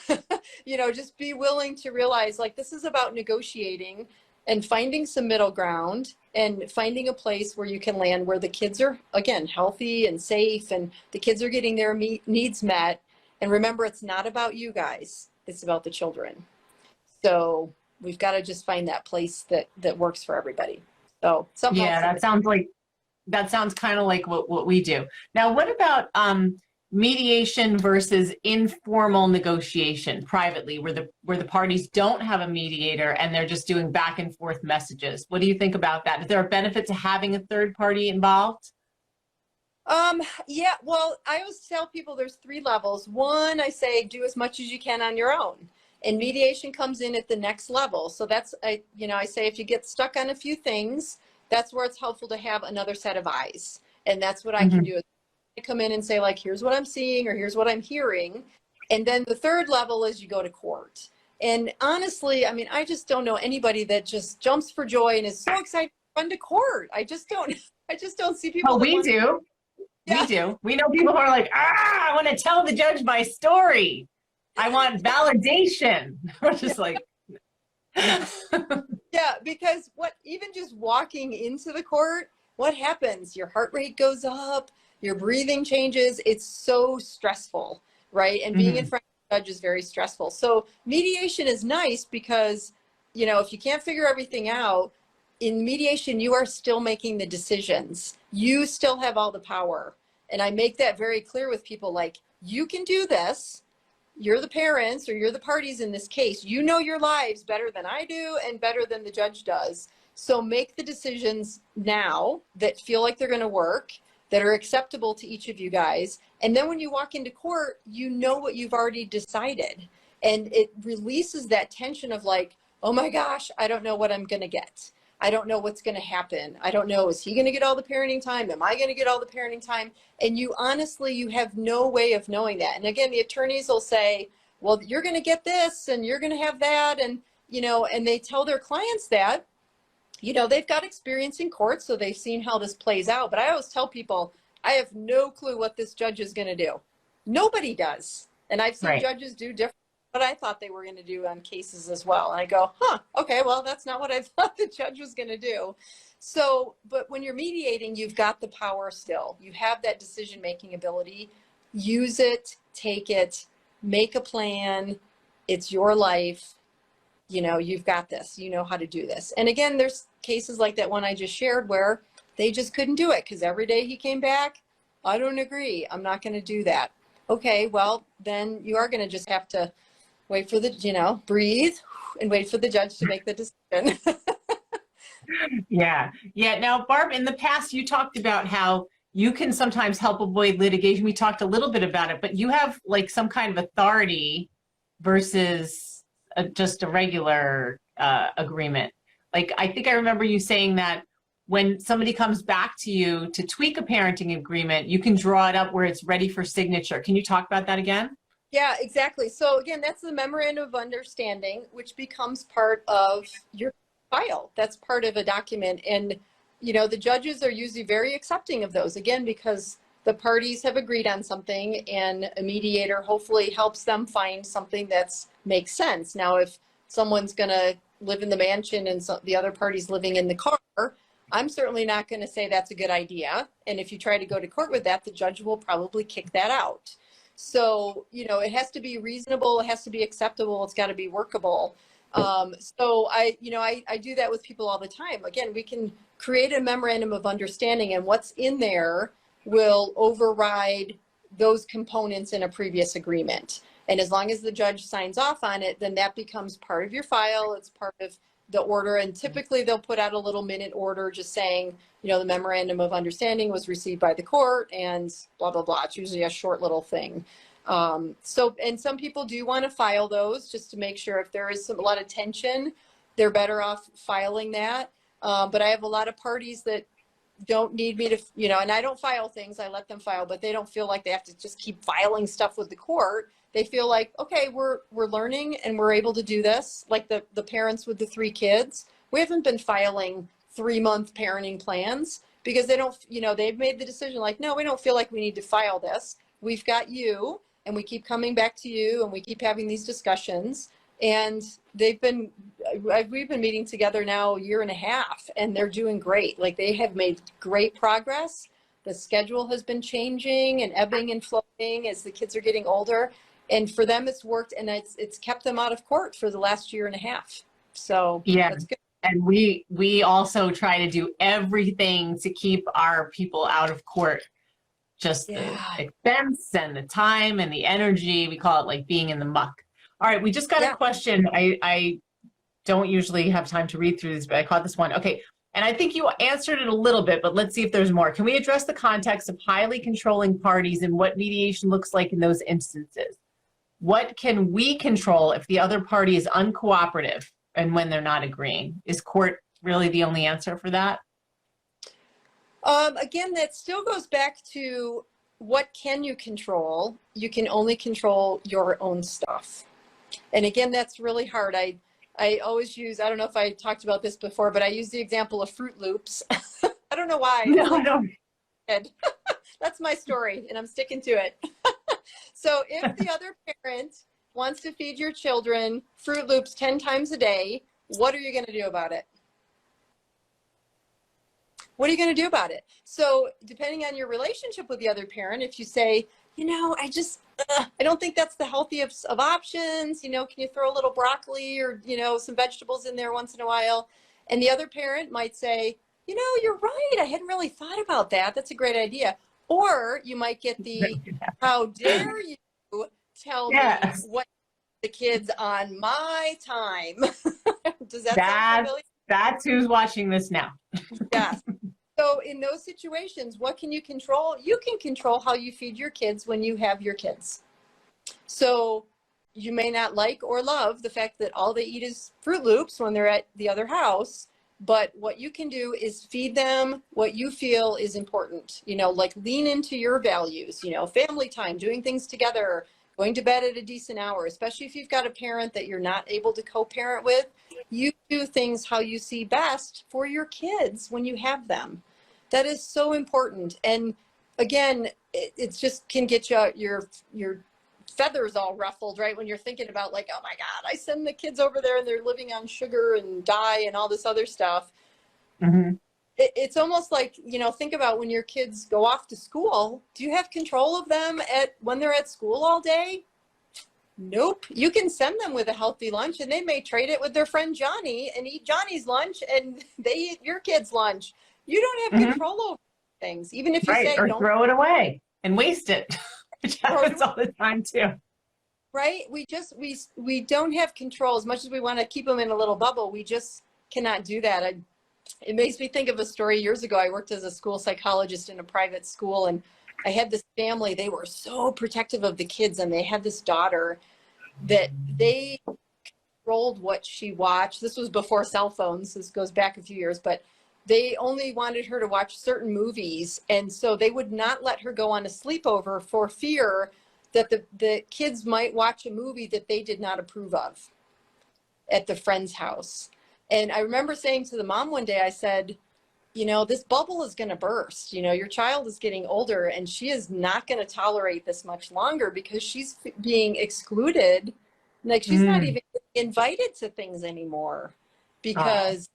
you know, just be willing to realize like this is about negotiating and finding some middle ground and finding a place where you can land where the kids are, again, healthy and safe, and the kids are getting their needs met. And remember, it's not about you guys, it's about the children. So we've got to just find that place that works for everybody. So yeah, that sounds kind of like what we do. Now, what about mediation versus informal negotiation privately, where the parties don't have a mediator and they're just doing back and forth messages? What do you think about that? Is there a benefit to having a third party involved? Yeah, well, I always tell people there's 3 levels. One, I say do as much as you can on your own. And mediation comes in at the next level. So that's, I say if you get stuck on a few things, that's where it's helpful to have another set of eyes. And that's what I can do. I come in and say like, here's what I'm seeing, or here's what I'm hearing. And then the 3rd level is you go to court. And honestly, I mean, I just don't know anybody that just jumps for joy and is so excited to run to court. I just don't see people. Oh, we do. Yeah. We do. We know people who are like, I want to tell the judge my story. I want validation. We're just like, yeah, because even just walking into the court, what happens? Your heart rate goes up, your breathing changes. It's so stressful, right? And being in front of the judge is very stressful. So mediation is nice because, you know, if you can't figure everything out, in mediation, you are still making the decisions. You still have all the power. And I make that very clear with people, like, you can do this. You're the parents, or you're the parties in this case. You know your lives better than I do and better than the judge does. So make the decisions now that feel like they're going to work, that are acceptable to each of you guys. And then when you walk into court, you know what you've already decided. And it releases that tension of like, oh my gosh, I don't know what I'm going to get. I don't know what's going to happen. I don't know, is he going to get all the parenting time? Am I going to get all the parenting time? And you honestly, you have no way of knowing that. And again, the attorneys will say, well, you're going to get this and you're going to have that. And, you know, and they tell their clients that, you know, they've got experience in court, so they've seen how this plays out. But I always tell people, I have no clue what this judge is going to do. Nobody does. And I've seen judges do different what I thought they were going to do on cases as well. And I go, okay, well, that's not what I thought the judge was going to do. So, but when you're mediating, you've got the power still. You have that decision-making ability. Use it, take it, make a plan. It's your life. You know, you've got this. You know how to do this. And again, there's cases like that one I just shared where they just couldn't do it because every day he came back, I don't agree. I'm not going to do that. Okay, well, then you are going to just have to wait for the, you know, breathe and wait for the judge to make the decision. Yeah. Now, Barb, in the past, you talked about how you can sometimes help avoid litigation. We talked a little bit about it, but you have like some kind of authority versus just a regular agreement. Like, I think I remember you saying that when somebody comes back to you to tweak a parenting agreement, you can draw it up where it's ready for signature. Can you talk about that again? Yeah, exactly. So again, that's the memorandum of understanding, which becomes part of your file. That's part of a document. And, you know, the judges are usually very accepting of those, again, because the parties have agreed on something, and a mediator hopefully helps them find something that's makes sense. Now, if someone's going to live in the mansion and the other party's living in the car, I'm certainly not going to say that's a good idea. And if you try to go to court with that, the judge will probably kick that out. So, you know, it has to be reasonable. It has to be acceptable. It's got to be workable. So I do that with people all the time. Again, we can create a memorandum of understanding, and what's in there will override those components in a previous agreement. And as long as the judge signs off on it, then that becomes part of your file. It's part of the order. And typically they'll put out a little minute order just saying, you know, the memorandum of understanding was received by the court and blah, blah, blah. It's usually a short little thing. And some people do want to file those just to make sure if there is a lot of tension, they're better off filing that. But I have a lot of parties that don't need me to, you know, and I don't file things, I let them file, but they don't feel like they have to just keep filing stuff with the court. They feel like, okay, we're learning and we're able to do this. Like the parents with the 3 kids, we haven't been filing 3-month parenting plans because they don't, you know, they've made the decision like, no, we don't feel like we need to file this. We've got you, and we keep coming back to you, and we keep having these discussions. And we've been meeting together now 1.5 years, and they're doing great. Like, they have made great progress. The schedule has been changing and ebbing and flowing as the kids are getting older. And for them, it's worked, and it's kept them out of court for the last 1.5 years. So Yeah. that's good. And we also try to do everything to keep our people out of court. Just the expense and the time and the energy. We call it like being in the muck. All right, we just got a question. I don't usually have time to read through these, but I caught this one. Okay, and I think you answered it a little bit, but let's see if there's more. Can we address the context of highly controlling parties and what mediation looks like in those instances? What can we control if the other party is uncooperative and when they're not agreeing? Is court really the only answer for that? Again, that still goes back to what can you control? You can only control your own stuff. And again, that's really hard. I always use, I don't know if I talked about this before, but I use the example of Fruit Loops. I don't know why. No. That's my story, and I'm sticking to it. So if the other parent wants to feed your children Fruit Loops 10 times a day, what are you going to do about it? What are you going to do about it? So depending on your relationship with the other parent, if you say, you know, I don't think that's the healthiest of options, you know, can you throw a little broccoli or, you know, some vegetables in there once in a while? And the other parent might say, you know, you're right, I hadn't really thought about that. That's a great idea. Or you might get the, how dare you tell me what the kids on my time? Does that sound familiar? That's who's watching this now. Yes. So in those situations, what can you control? You can control how you feed your kids when you have your kids. So you may not like or love the fact that all they eat is Fruit Loops when they're at the other house, but what you can do is feed them what you feel is important. You know, like lean into your values, you know, family time, doing things together, going to bed at a decent hour, especially if you've got a parent that you're not able to co-parent with. You do things how you see best for your kids when you have them. That is so important. And again, it just can get your feathers all ruffled, right? When you're thinking about like, oh my God, I send the kids over there and they're living on sugar and dye and all this other stuff. Mm-hmm. It's almost like, you know, think about when your kids go off to school, do you have control of them when they're at school all day? Nope. You can send them with a healthy lunch and they may trade it with their friend Johnny and eat Johnny's lunch and they eat your kid's lunch. You don't have control over things, even if you say or don't throw it away and waste it, which happens all the time too. Right? We don't have control. As much as we want to keep them in a little bubble, we just cannot do that. It makes me think of a story years ago. I worked as a school psychologist in a private school, and I had this family. They were so protective of the kids, and they had this daughter that they controlled what she watched. This was before cell phones. This goes back a few years, but they only wanted her to watch certain movies. And so they would not let her go on a sleepover for fear that the kids might watch a movie that they did not approve of at the friend's house. And I remember saying to the mom one day, I said, this bubble is going to burst. Your child is getting older and she is not going to tolerate this much longer because she's being excluded. Like she's not even invited to things anymore because,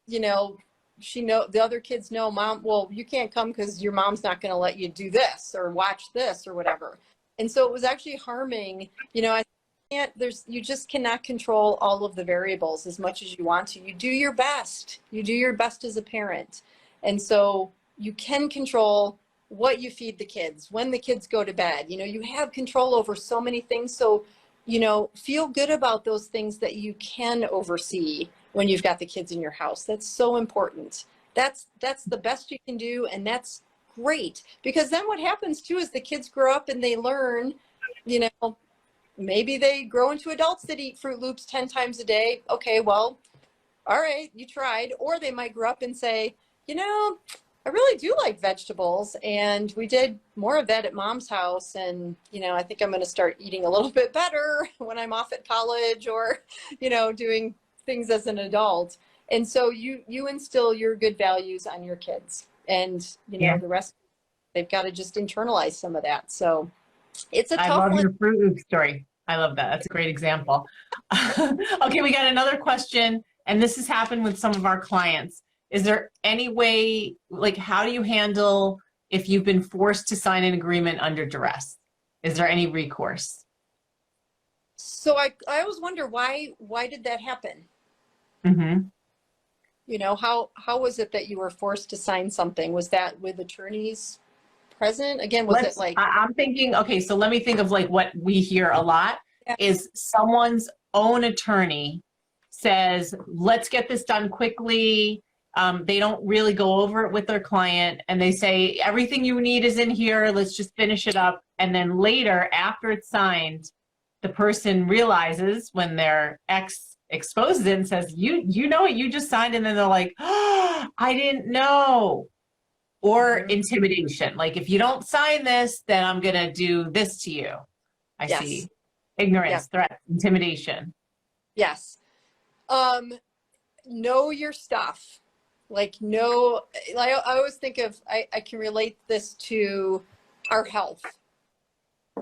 the other kids know, Mom, well, you can't come because your mom's not going to let you do this or watch this or whatever. And so it was actually harming, you just cannot control all of the variables as much as you want to. You do your best. You do your best as a parent. And so you can control what you feed the kids, when the kids go to bed. You have control over so many things. So, feel good about those things that you can oversee when you've got the kids in your house. That's so important. That's the best you can do. And that's great. Because then what happens too is the kids grow up and they learn, maybe they grow into adults that eat Fruit Loops 10 times a day. Okay, well, all right, you tried. Or they might grow up and say, I really do like vegetables, and we did more of that at Mom's house. And, I think I'm going to start eating a little bit better when I'm off at college or, doing things as an adult. And so you instill your good values on your kids, and, the rest, they've got to just internalize some of that. So it's a tough one. I love your Fruit Loop story. I love that. That's a great example. Okay, we got another question, and this has happened with some of our clients. Is there any way, how do you handle if you've been forced to sign an agreement under duress? Is there any recourse? So I always wonder why did that happen? How was it that you were forced to sign something? Was that with attorneys present? Again, I'm thinking, okay, so let me think of what we hear a lot is someone's own attorney says, let's get this done quickly. They don't really go over it with their client, and they say, everything you need is in here. Let's just finish it up. And then later, after it's signed, the person realizes when their ex exposes it and says, you know what you just signed. And then they're like, oh, I didn't know. Or intimidation. If you don't sign this, then I'm going to do this to you. I see. Ignorance, threats, intimidation. Yes. Know your stuff. I always think of, I can relate this to our health.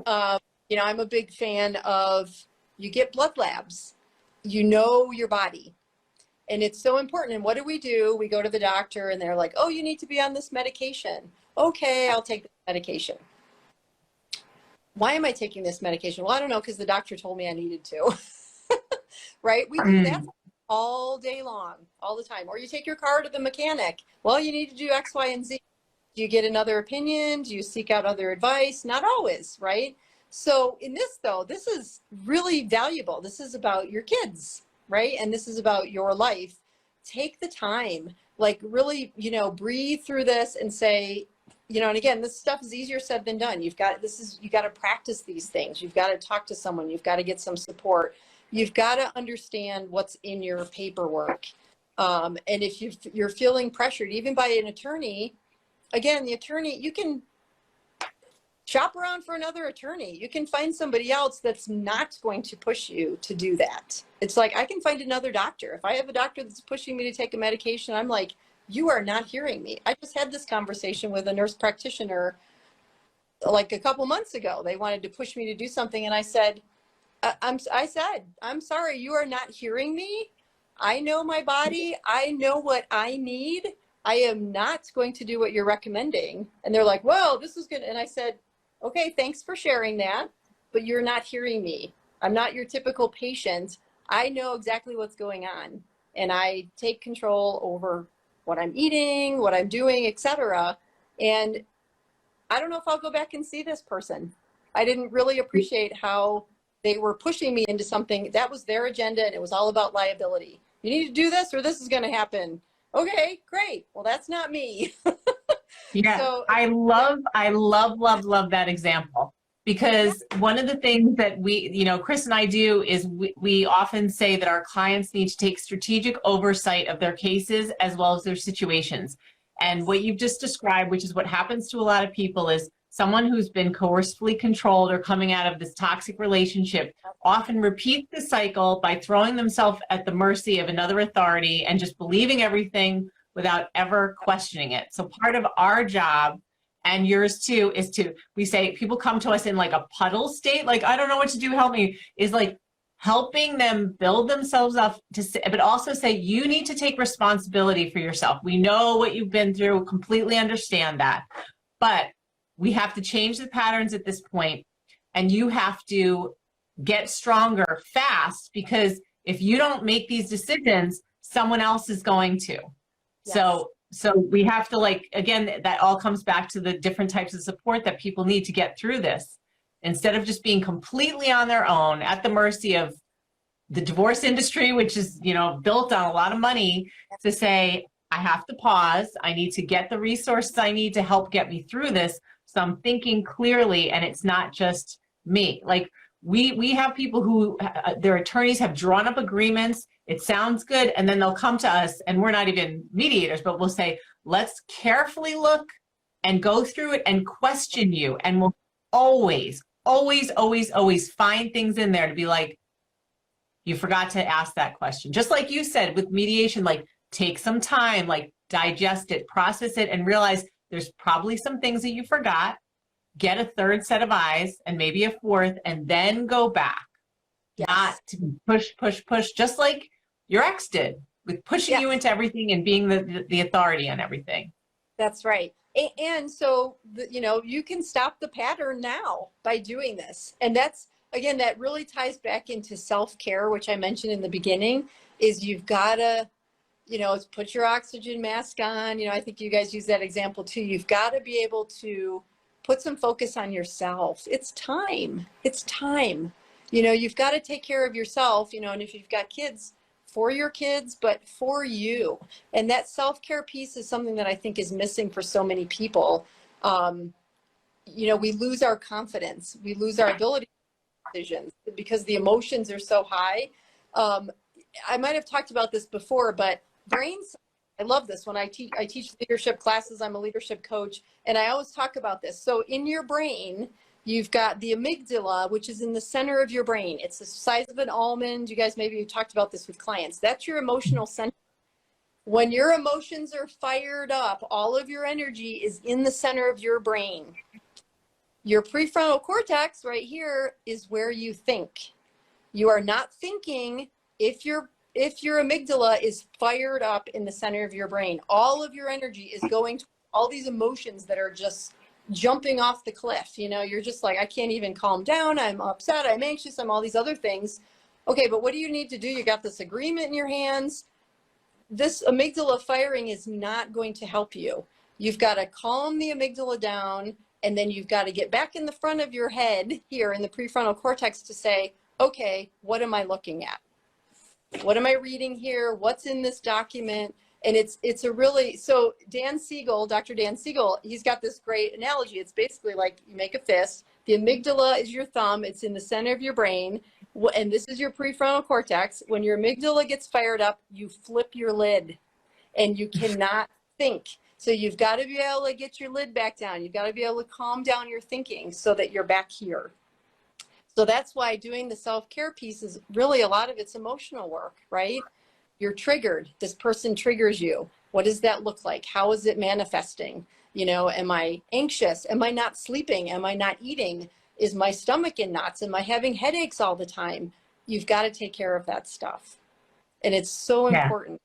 I'm a big fan of, you get blood labs, your body. And it's so important. And what do? We go to the doctor and they're like, oh, you need to be on this medication. Okay, I'll take this medication. Why am I taking this medication? Well, I don't know, because the doctor told me I needed to. Right? We do that all day long, all the time. Or you take your car to the mechanic. Well, you need to do X, Y, and Z. Do you get another opinion? Do you seek out other advice? Not always, right? So in this, though, this is really valuable. This is about your kids, right? And this is about your life. Take the time, really, breathe through this and say, and again, this stuff is easier said than done. You got to practice these things. You've got to talk to someone. You've got to get some support. You've got to understand what's in your paperwork. And if you're feeling pressured, even by an attorney, again, the attorney, you can shop around for another attorney. You can find somebody else that's not going to push you to do that. It's I can find another doctor. If I have a doctor that's pushing me to take a medication, I'm like, you are not hearing me. I just had this conversation with a nurse practitioner a couple months ago. They wanted to push me to do something. And I said, I'm sorry, you are not hearing me. I know my body. I know what I need. I am not going to do what you're recommending. And they're like, well, this is good. And I said, okay, thanks for sharing that, but you're not hearing me. I'm not your typical patient. I know exactly what's going on. And I take control over what I'm eating, what I'm doing, etc. And I don't know if I'll go back and see this person. I didn't really appreciate how they were pushing me into something that was their agenda, and it was all about liability. You need to do this or this is going to happen. Okay, great. Well, that's not me. Yeah, So, I love that example, because one of the things that Chris and I do is we often say that our clients need to take strategic oversight of their cases as well as their situations. And what you've just described, which is what happens to a lot of people, is someone who's been coercively controlled or coming out of this toxic relationship often repeats the cycle by throwing themselves at the mercy of another authority and just believing everything without ever questioning it. So part of our job, and yours too, is we say, people come to us in like a puddle state, like, I don't know what to do, help me, is like helping them build themselves up to say, but also say, you need to take responsibility for yourself. We know what you've been through, completely understand that, but we have to change the patterns at this point, and you have to get stronger fast, because if you don't make these decisions, someone else is going to. Yes. So we have to, like, again, that all comes back to the different types of support that people need to get through this. Instead of just being completely on their own at the mercy of the divorce industry, which is, you know, built on a lot of money, to say, I have to pause. I need to get the resources I need to help get me through this. So I'm thinking clearly, and it's not just me. Like, we have people who, their attorneys have drawn up agreements. It sounds good. And then they'll come to us, and we're not even mediators, but we'll say, let's carefully look and go through it and question you. And we'll always find things in there to be like, you forgot to ask that question. Just like you said with mediation, like, take some time, like, digest it, process it, and realize there's probably some things that you forgot. Get a third set of eyes, and maybe a fourth, and then go back. Yes. Not to push, just like your ex did with pushing you into everything and being the authority on everything. That's right. And so, you know, you can stop the pattern now by doing this. And that's, again, that really ties back into self-care, which I mentioned in the beginning, is you've got to, you know, put your oxygen mask on. You know, I think you guys use that example too. You've got to be able to put some focus on yourself. It's time. It's time. You know, you've got to take care of yourself, you know, and if you've got kids, for your kids, but for you. And that self-care piece is something that I think is missing for so many people. You know, we lose our confidence. We lose our ability to make decisions because the emotions are so high. I might have talked about this before, but brains, I love this. When I teach leadership classes, I'm a leadership coach, and I always talk about this. So in your brain, you've got the amygdala, which is in the center of your brain. It's the size of an almond. You guys, maybe you talked about this with clients. That's your emotional center. When your emotions are fired up, all of your energy is in the center of your brain. Your prefrontal cortex right here is where you think. You are not thinking if your amygdala is fired up in the center of your brain. All of your energy is going to all these emotions that are just jumping off the cliff. You know, you're just like, I can't even calm down. I'm upset. I'm anxious. I'm all these other things. Okay, but what do you need to do? You got this agreement in your hands. This amygdala firing is not going to help you. You've got to calm the amygdala down, and then you've got to get back in the front of your head here in the prefrontal cortex to say, okay, what am I looking at? What am I reading here? What's in this document? And it's a really, so Dan Siegel, Dr. Dan Siegel, he's got this great analogy. It's basically like you make a fist. The amygdala is your thumb. It's in the center of your brain. And this is your prefrontal cortex. When your amygdala gets fired up, you flip your lid and you cannot think. So you've got to be able to get your lid back down. You've got to be able to calm down your thinking so that you're back here. So that's why doing the self-care piece is really, a lot of it's emotional work, right? You're triggered. This person triggers you. What does that look like? How is it manifesting? You know, am I anxious? Am I not sleeping? Am I not eating? Is my stomach in knots? Am I having headaches all the time? You've got to take care of that stuff. And it's so important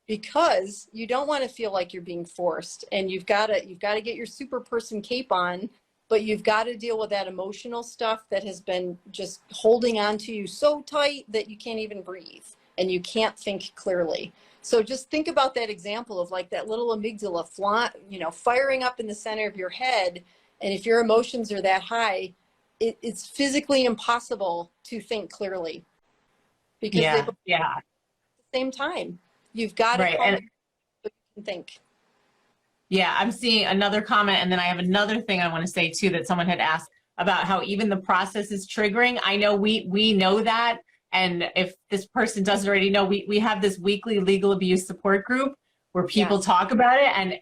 because you don't want to feel like you're being forced, and you've got to get your super person cape on, but you've got to deal with that emotional stuff that has been just holding on to you so tight that you can't even breathe and you can't think clearly. So just think about that example of like that little amygdala firing up in the center of your head. And if your emotions are that high, it's physically impossible to think clearly because they at the same time. You've got to calm down so you can think. Yeah, I'm seeing another comment, and then I have another thing I want to say too that someone had asked about how even the process is triggering. I know we know that, and if this person doesn't already know, we have this weekly legal abuse support group where people talk about it and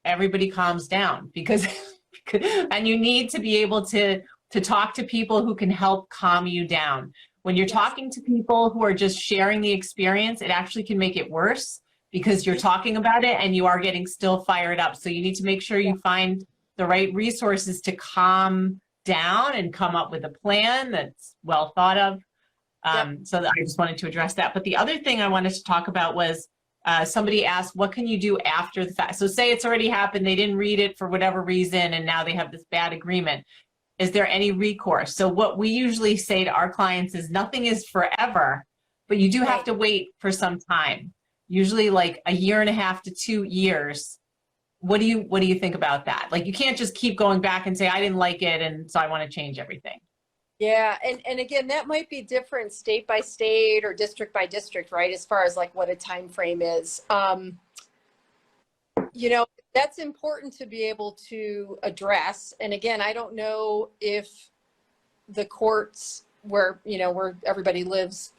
everybody calms down because and you need to be able to talk to people who can help calm you down. When you're talking to people who are just sharing the experience, it actually can make it worse because you're talking about it and you are getting still fired up. So you need to make sure you find the right resources to calm down and come up with a plan that's well thought of. So I just wanted to address that. But the other thing I wanted to talk about was somebody asked, what can you do after the fact? So say it's already happened, they didn't read it for whatever reason, and now they have this bad agreement. Is there any recourse? So what we usually say to our clients is nothing is forever, but you do have to wait for some time, usually like a year and a half to 2 years. What do you think about that? Like, you can't just keep going back and say, I didn't like it, and so I want to change everything. Yeah, and again, that might be different state by state or district by district, right? As far as like what a time frame is. You know, that's important to be able to address. And again, I don't know if the courts where, you know, where everybody lives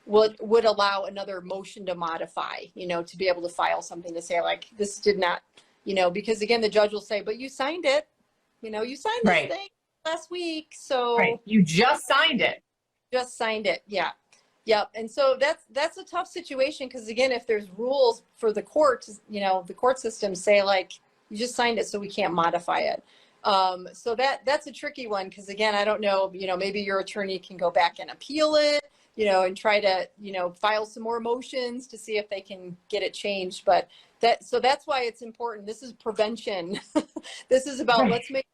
would allow another motion to modify, you know, to be able to file something to say like, this did not, you know, because again, the judge will say, but you signed it, you know, you signed this thing last week. So you just signed it. Just signed it. Yeah. Yep. And so that's a tough situation because again, if there's rules for the court, you know, the court system say like, you just signed it, so we can't modify it. So that's a tricky one because again, I don't know, you know, maybe your attorney can go back and appeal it, you know, and try to, you know, file some more motions to see if they can get it changed. But so that's why it's important. This is prevention. This is about let's make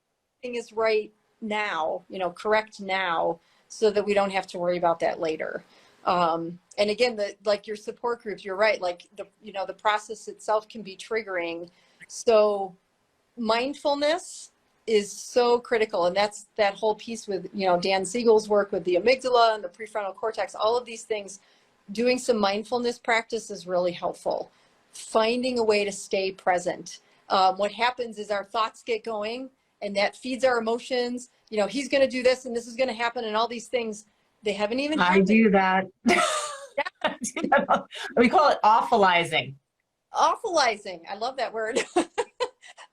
things right now, you know, correct now, so that we don't have to worry about that later. And again, like your support groups, you're right. Like you know, the process itself can be triggering. So mindfulness is so critical. And that's that whole piece with, you know, Dan Siegel's work with the amygdala and the prefrontal cortex, all of these things. Doing some mindfulness practice is really helpful. Finding a way to stay present. What happens is our thoughts get going and that feeds our emotions. You know, he's going to do this and this is going to happen and all these things. They haven't even happened. I do that. We call it awfulizing. Awfulizing. I love that word.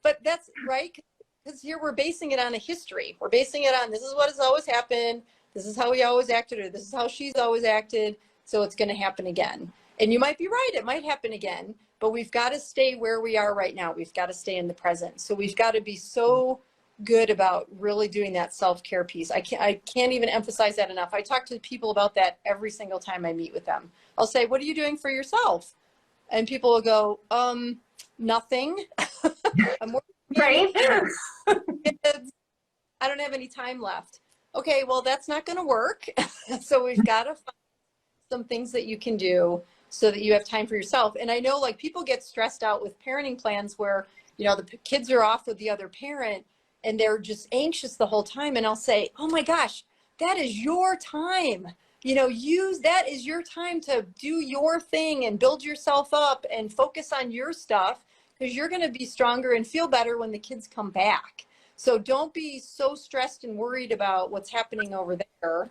But that's right. Because here we're basing it on a history. We're basing it on this is what has always happened. This is how he always acted, or this is how she's always acted. So it's going to happen again. And you might be right. It might happen again. But we've got to stay where we are right now. We've got to stay in the present. So we've got to be so good about really doing that self-care piece. I can't even emphasize that enough. I talk to people about that every single time I meet with them. I'll say, what are you doing for yourself? And people will go, nothing. I'm working kids. I don't have any time left. Okay, well, that's not going to work. So we've got to find some things that you can do so that you have time for yourself. And I know like people get stressed out with parenting plans where, you know, the kids are off with the other parent and they're just anxious the whole time. And I'll say, oh my gosh, that is your time. You know, that is your time to do your thing and build yourself up and focus on your stuff, because you're going to be stronger and feel better when the kids come back. So don't be so stressed and worried about what's happening over there.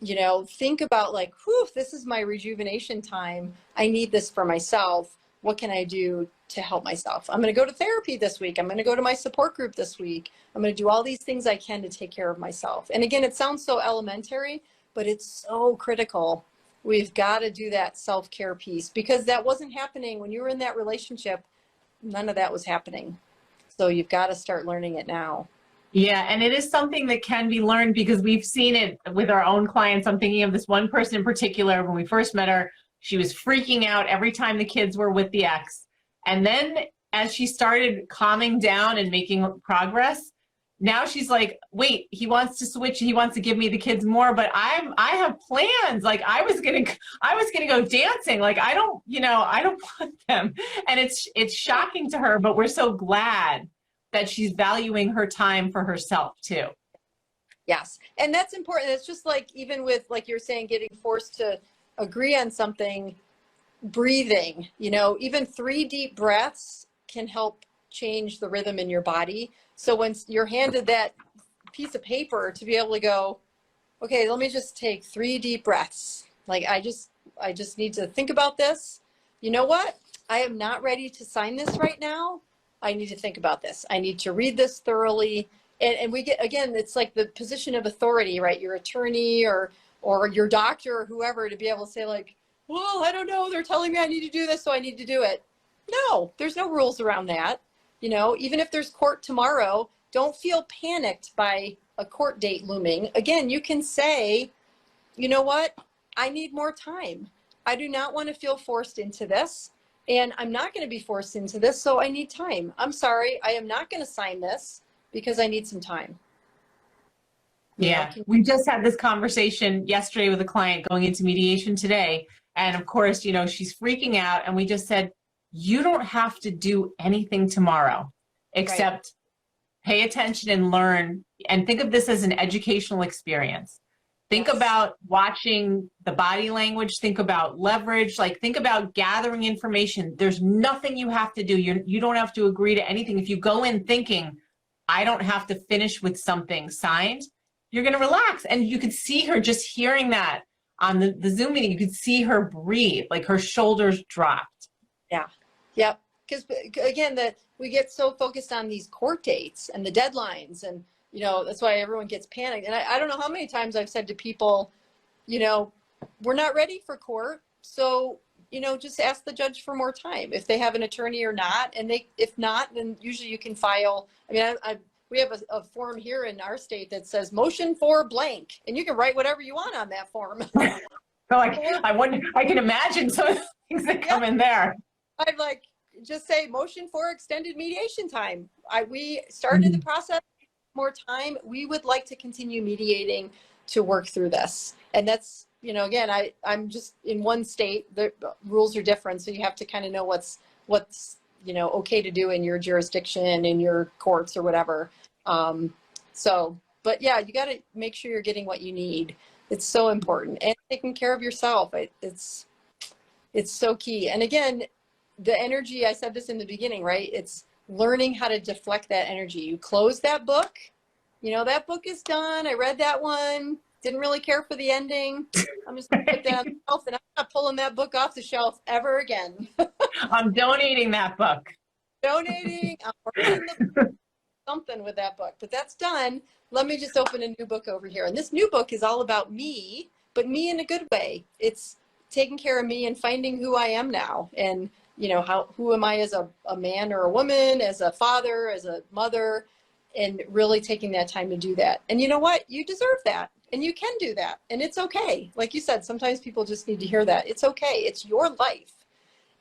You know, think about like, whew, this is my rejuvenation time. I need this for myself. What can I do to help myself? I'm going to go to therapy this week. I'm going to go to my support group this week. I'm going to do all these things I can to take care of myself. And again, it sounds so elementary, but it's so critical. We've got to do that self-care piece, because that wasn't happening when you were in that relationship. None of that was happening. So you've got to start learning it now. Yeah, and it is something that can be learned because we've seen it with our own clients. I'm thinking of this one person in particular. When we first met her, she was freaking out every time the kids were with the ex. And then as she started calming down and making progress, now she's like, wait, he wants to switch. He wants to give me the kids more, but I have plans. Like I was going to go dancing. Like, I don't want them. And it's shocking to her, but we're so glad that she's valuing her time for herself too. Yes. And that's important. It's just like, even with, like you're saying, getting forced to agree on something, breathing, you know, even 3 deep breaths can help change the rhythm in your body. So when you're handed that piece of paper, to be able to go, okay, let me just take 3 deep breaths. Like, I just need to think about this. You know what? I am not ready to sign this right now. I need to think about this. I need to read this thoroughly. And we get, again, it's like the position of authority, right? Your attorney or your doctor or whoever, to be able to say like, well, I don't know. They're telling me I need to do this, so I need to do it. No, there's no rules around that. You know, even if there's court tomorrow, don't feel panicked by a court date looming. Again, you can say, you know what? I need more time. I do not want to feel forced into this. And I'm not going to be forced into this, so I need time. I'm sorry, I am not going to sign this because I need some time. Yeah, we just had this conversation yesterday with a client going into mediation today. And of course, you know, she's freaking out. And we just said, you don't have to do anything tomorrow except pay attention and learn. And think of this as an educational experience. Think about watching the body language. Think about leverage. Like, think about gathering information. There's nothing you have to do. You don't have to agree to anything. If you go in thinking, I don't have to finish with something signed, you're going to relax. And you could see her just hearing that on the Zoom meeting. You could see her breathe, like her shoulders dropped. Yeah. Yep. Because again, we get so focused on these court dates and the deadlines, and you know, that's why everyone gets panicked. And I don't know how many times I've said to people, you know, we're not ready for court. So, you know, just ask the judge for more time if they have an attorney or not. And if not, then usually you can file. I mean, we have a form here in our state that says motion for blank, and you can write whatever you want on that form. So I can imagine some of the things that come in there. I'd like just say motion for extended mediation time. We started the process, more time. We would like to continue mediating to work through this. And that's, you know, again, I'm just in one state, the rules are different. So you have to kind of know what's, you know, okay to do in your jurisdiction, in your courts or whatever. But yeah, you got to make sure you're getting what you need. It's so important, and taking care of yourself. It's so key. And again, the energy, I said this in the beginning, right? It's learning how to deflect that energy. You close that book, you know, that book is done. I read that one, didn't really care for the ending. I'm just gonna put that on the shelf, and I'm not pulling that book off the shelf ever again. I'm donating that book. I'm working something with that book, but that's done. Let me just open a new book over here. And this new book is all about me, but me in a good way. It's taking care of me and finding who I am now. And you know, who am I as a man or a woman, as a father, as a mother, and really taking that time to do that. And you know what? You deserve that, and you can do that, and it's okay. Like you said, sometimes people just need to hear that. It's okay. It's your life.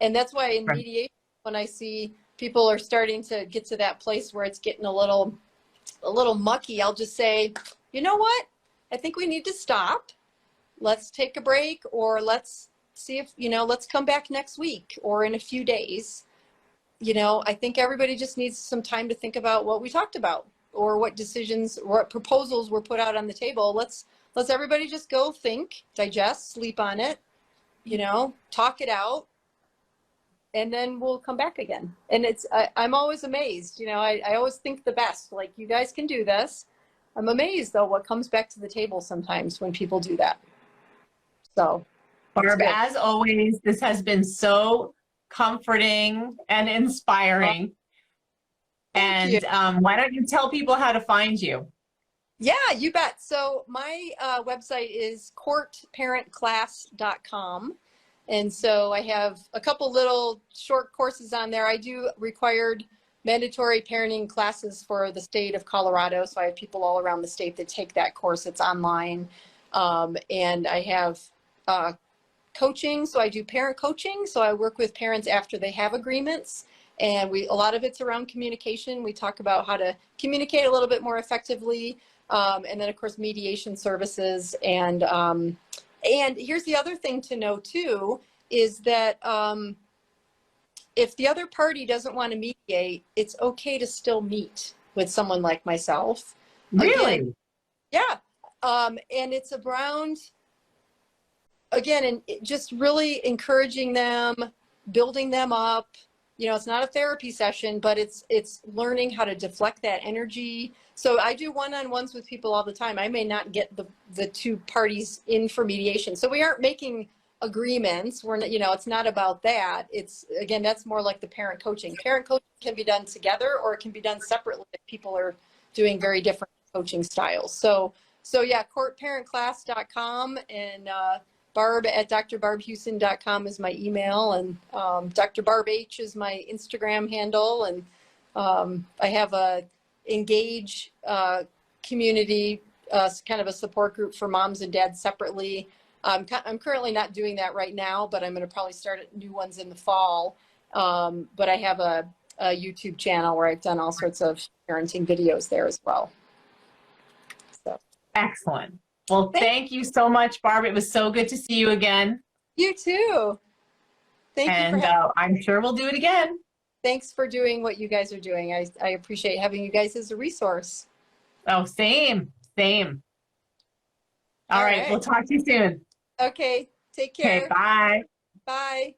And that's why in mediation, when I see people are starting to get to that place where it's getting a little mucky, I'll just say, you know what? I think we need to stop. Let's take a break, or let's see if, you know, let's come back next week or in a few days. You know, I think everybody just needs some time to think about what we talked about, or what decisions or what proposals were put out on the table. Let's everybody just go think, digest, sleep on it, you know, talk it out, and then we'll come back again. And I'm always amazed, you know, I always think the best, like, you guys can do this. I'm amazed though what comes back to the table sometimes when people do that. So Barb, as always, this has been so comforting and inspiring. And why don't you tell people how to find you? Yeah, you bet. So my website is courtparentclass.com. And so I have a couple little short courses on there. I do required mandatory parenting classes for the state of Colorado. So I have people all around the state that take that course. It's online. And I have coaching. So I do parent coaching. So I work with parents after they have agreements. And a lot of it's around communication. We talk about how to communicate a little bit more effectively. And then of course, mediation services. And here's the other thing to know too, is that if the other party doesn't want to mediate, it's okay to still meet with someone like myself. Really? Again, yeah. And it's around, again, and just really encouraging them, building them up. You know, it's not a therapy session, but it's learning how to deflect that energy. So I do one-on-ones with people all the time. I may not get the two parties in for mediation. So we aren't making agreements. We're not, you know, it's not about that. It's, again, that's more like the parent coaching. Parent coaching can be done together, or it can be done separately if people are doing very different coaching styles. So yeah, courtparentclass.com, and Barb@drbarbhewson.com is my email, and Dr. Barb H is my Instagram handle, and I have a Engage community, kind of a support group for moms and dads separately. I'm currently not doing that right now, but I'm going to probably start new ones in the fall. But I have a YouTube channel where I've done all sorts of parenting videos there as well. So. Excellent. Well, thank you so much, Barb. It was so good to see you again. You too. Thank you for And I'm sure we'll do it again. Thanks for doing what you guys are doing. I appreciate having you guys as a resource. Oh, same. All right. We'll talk to you soon. Okay. Take care. Okay, bye. Bye.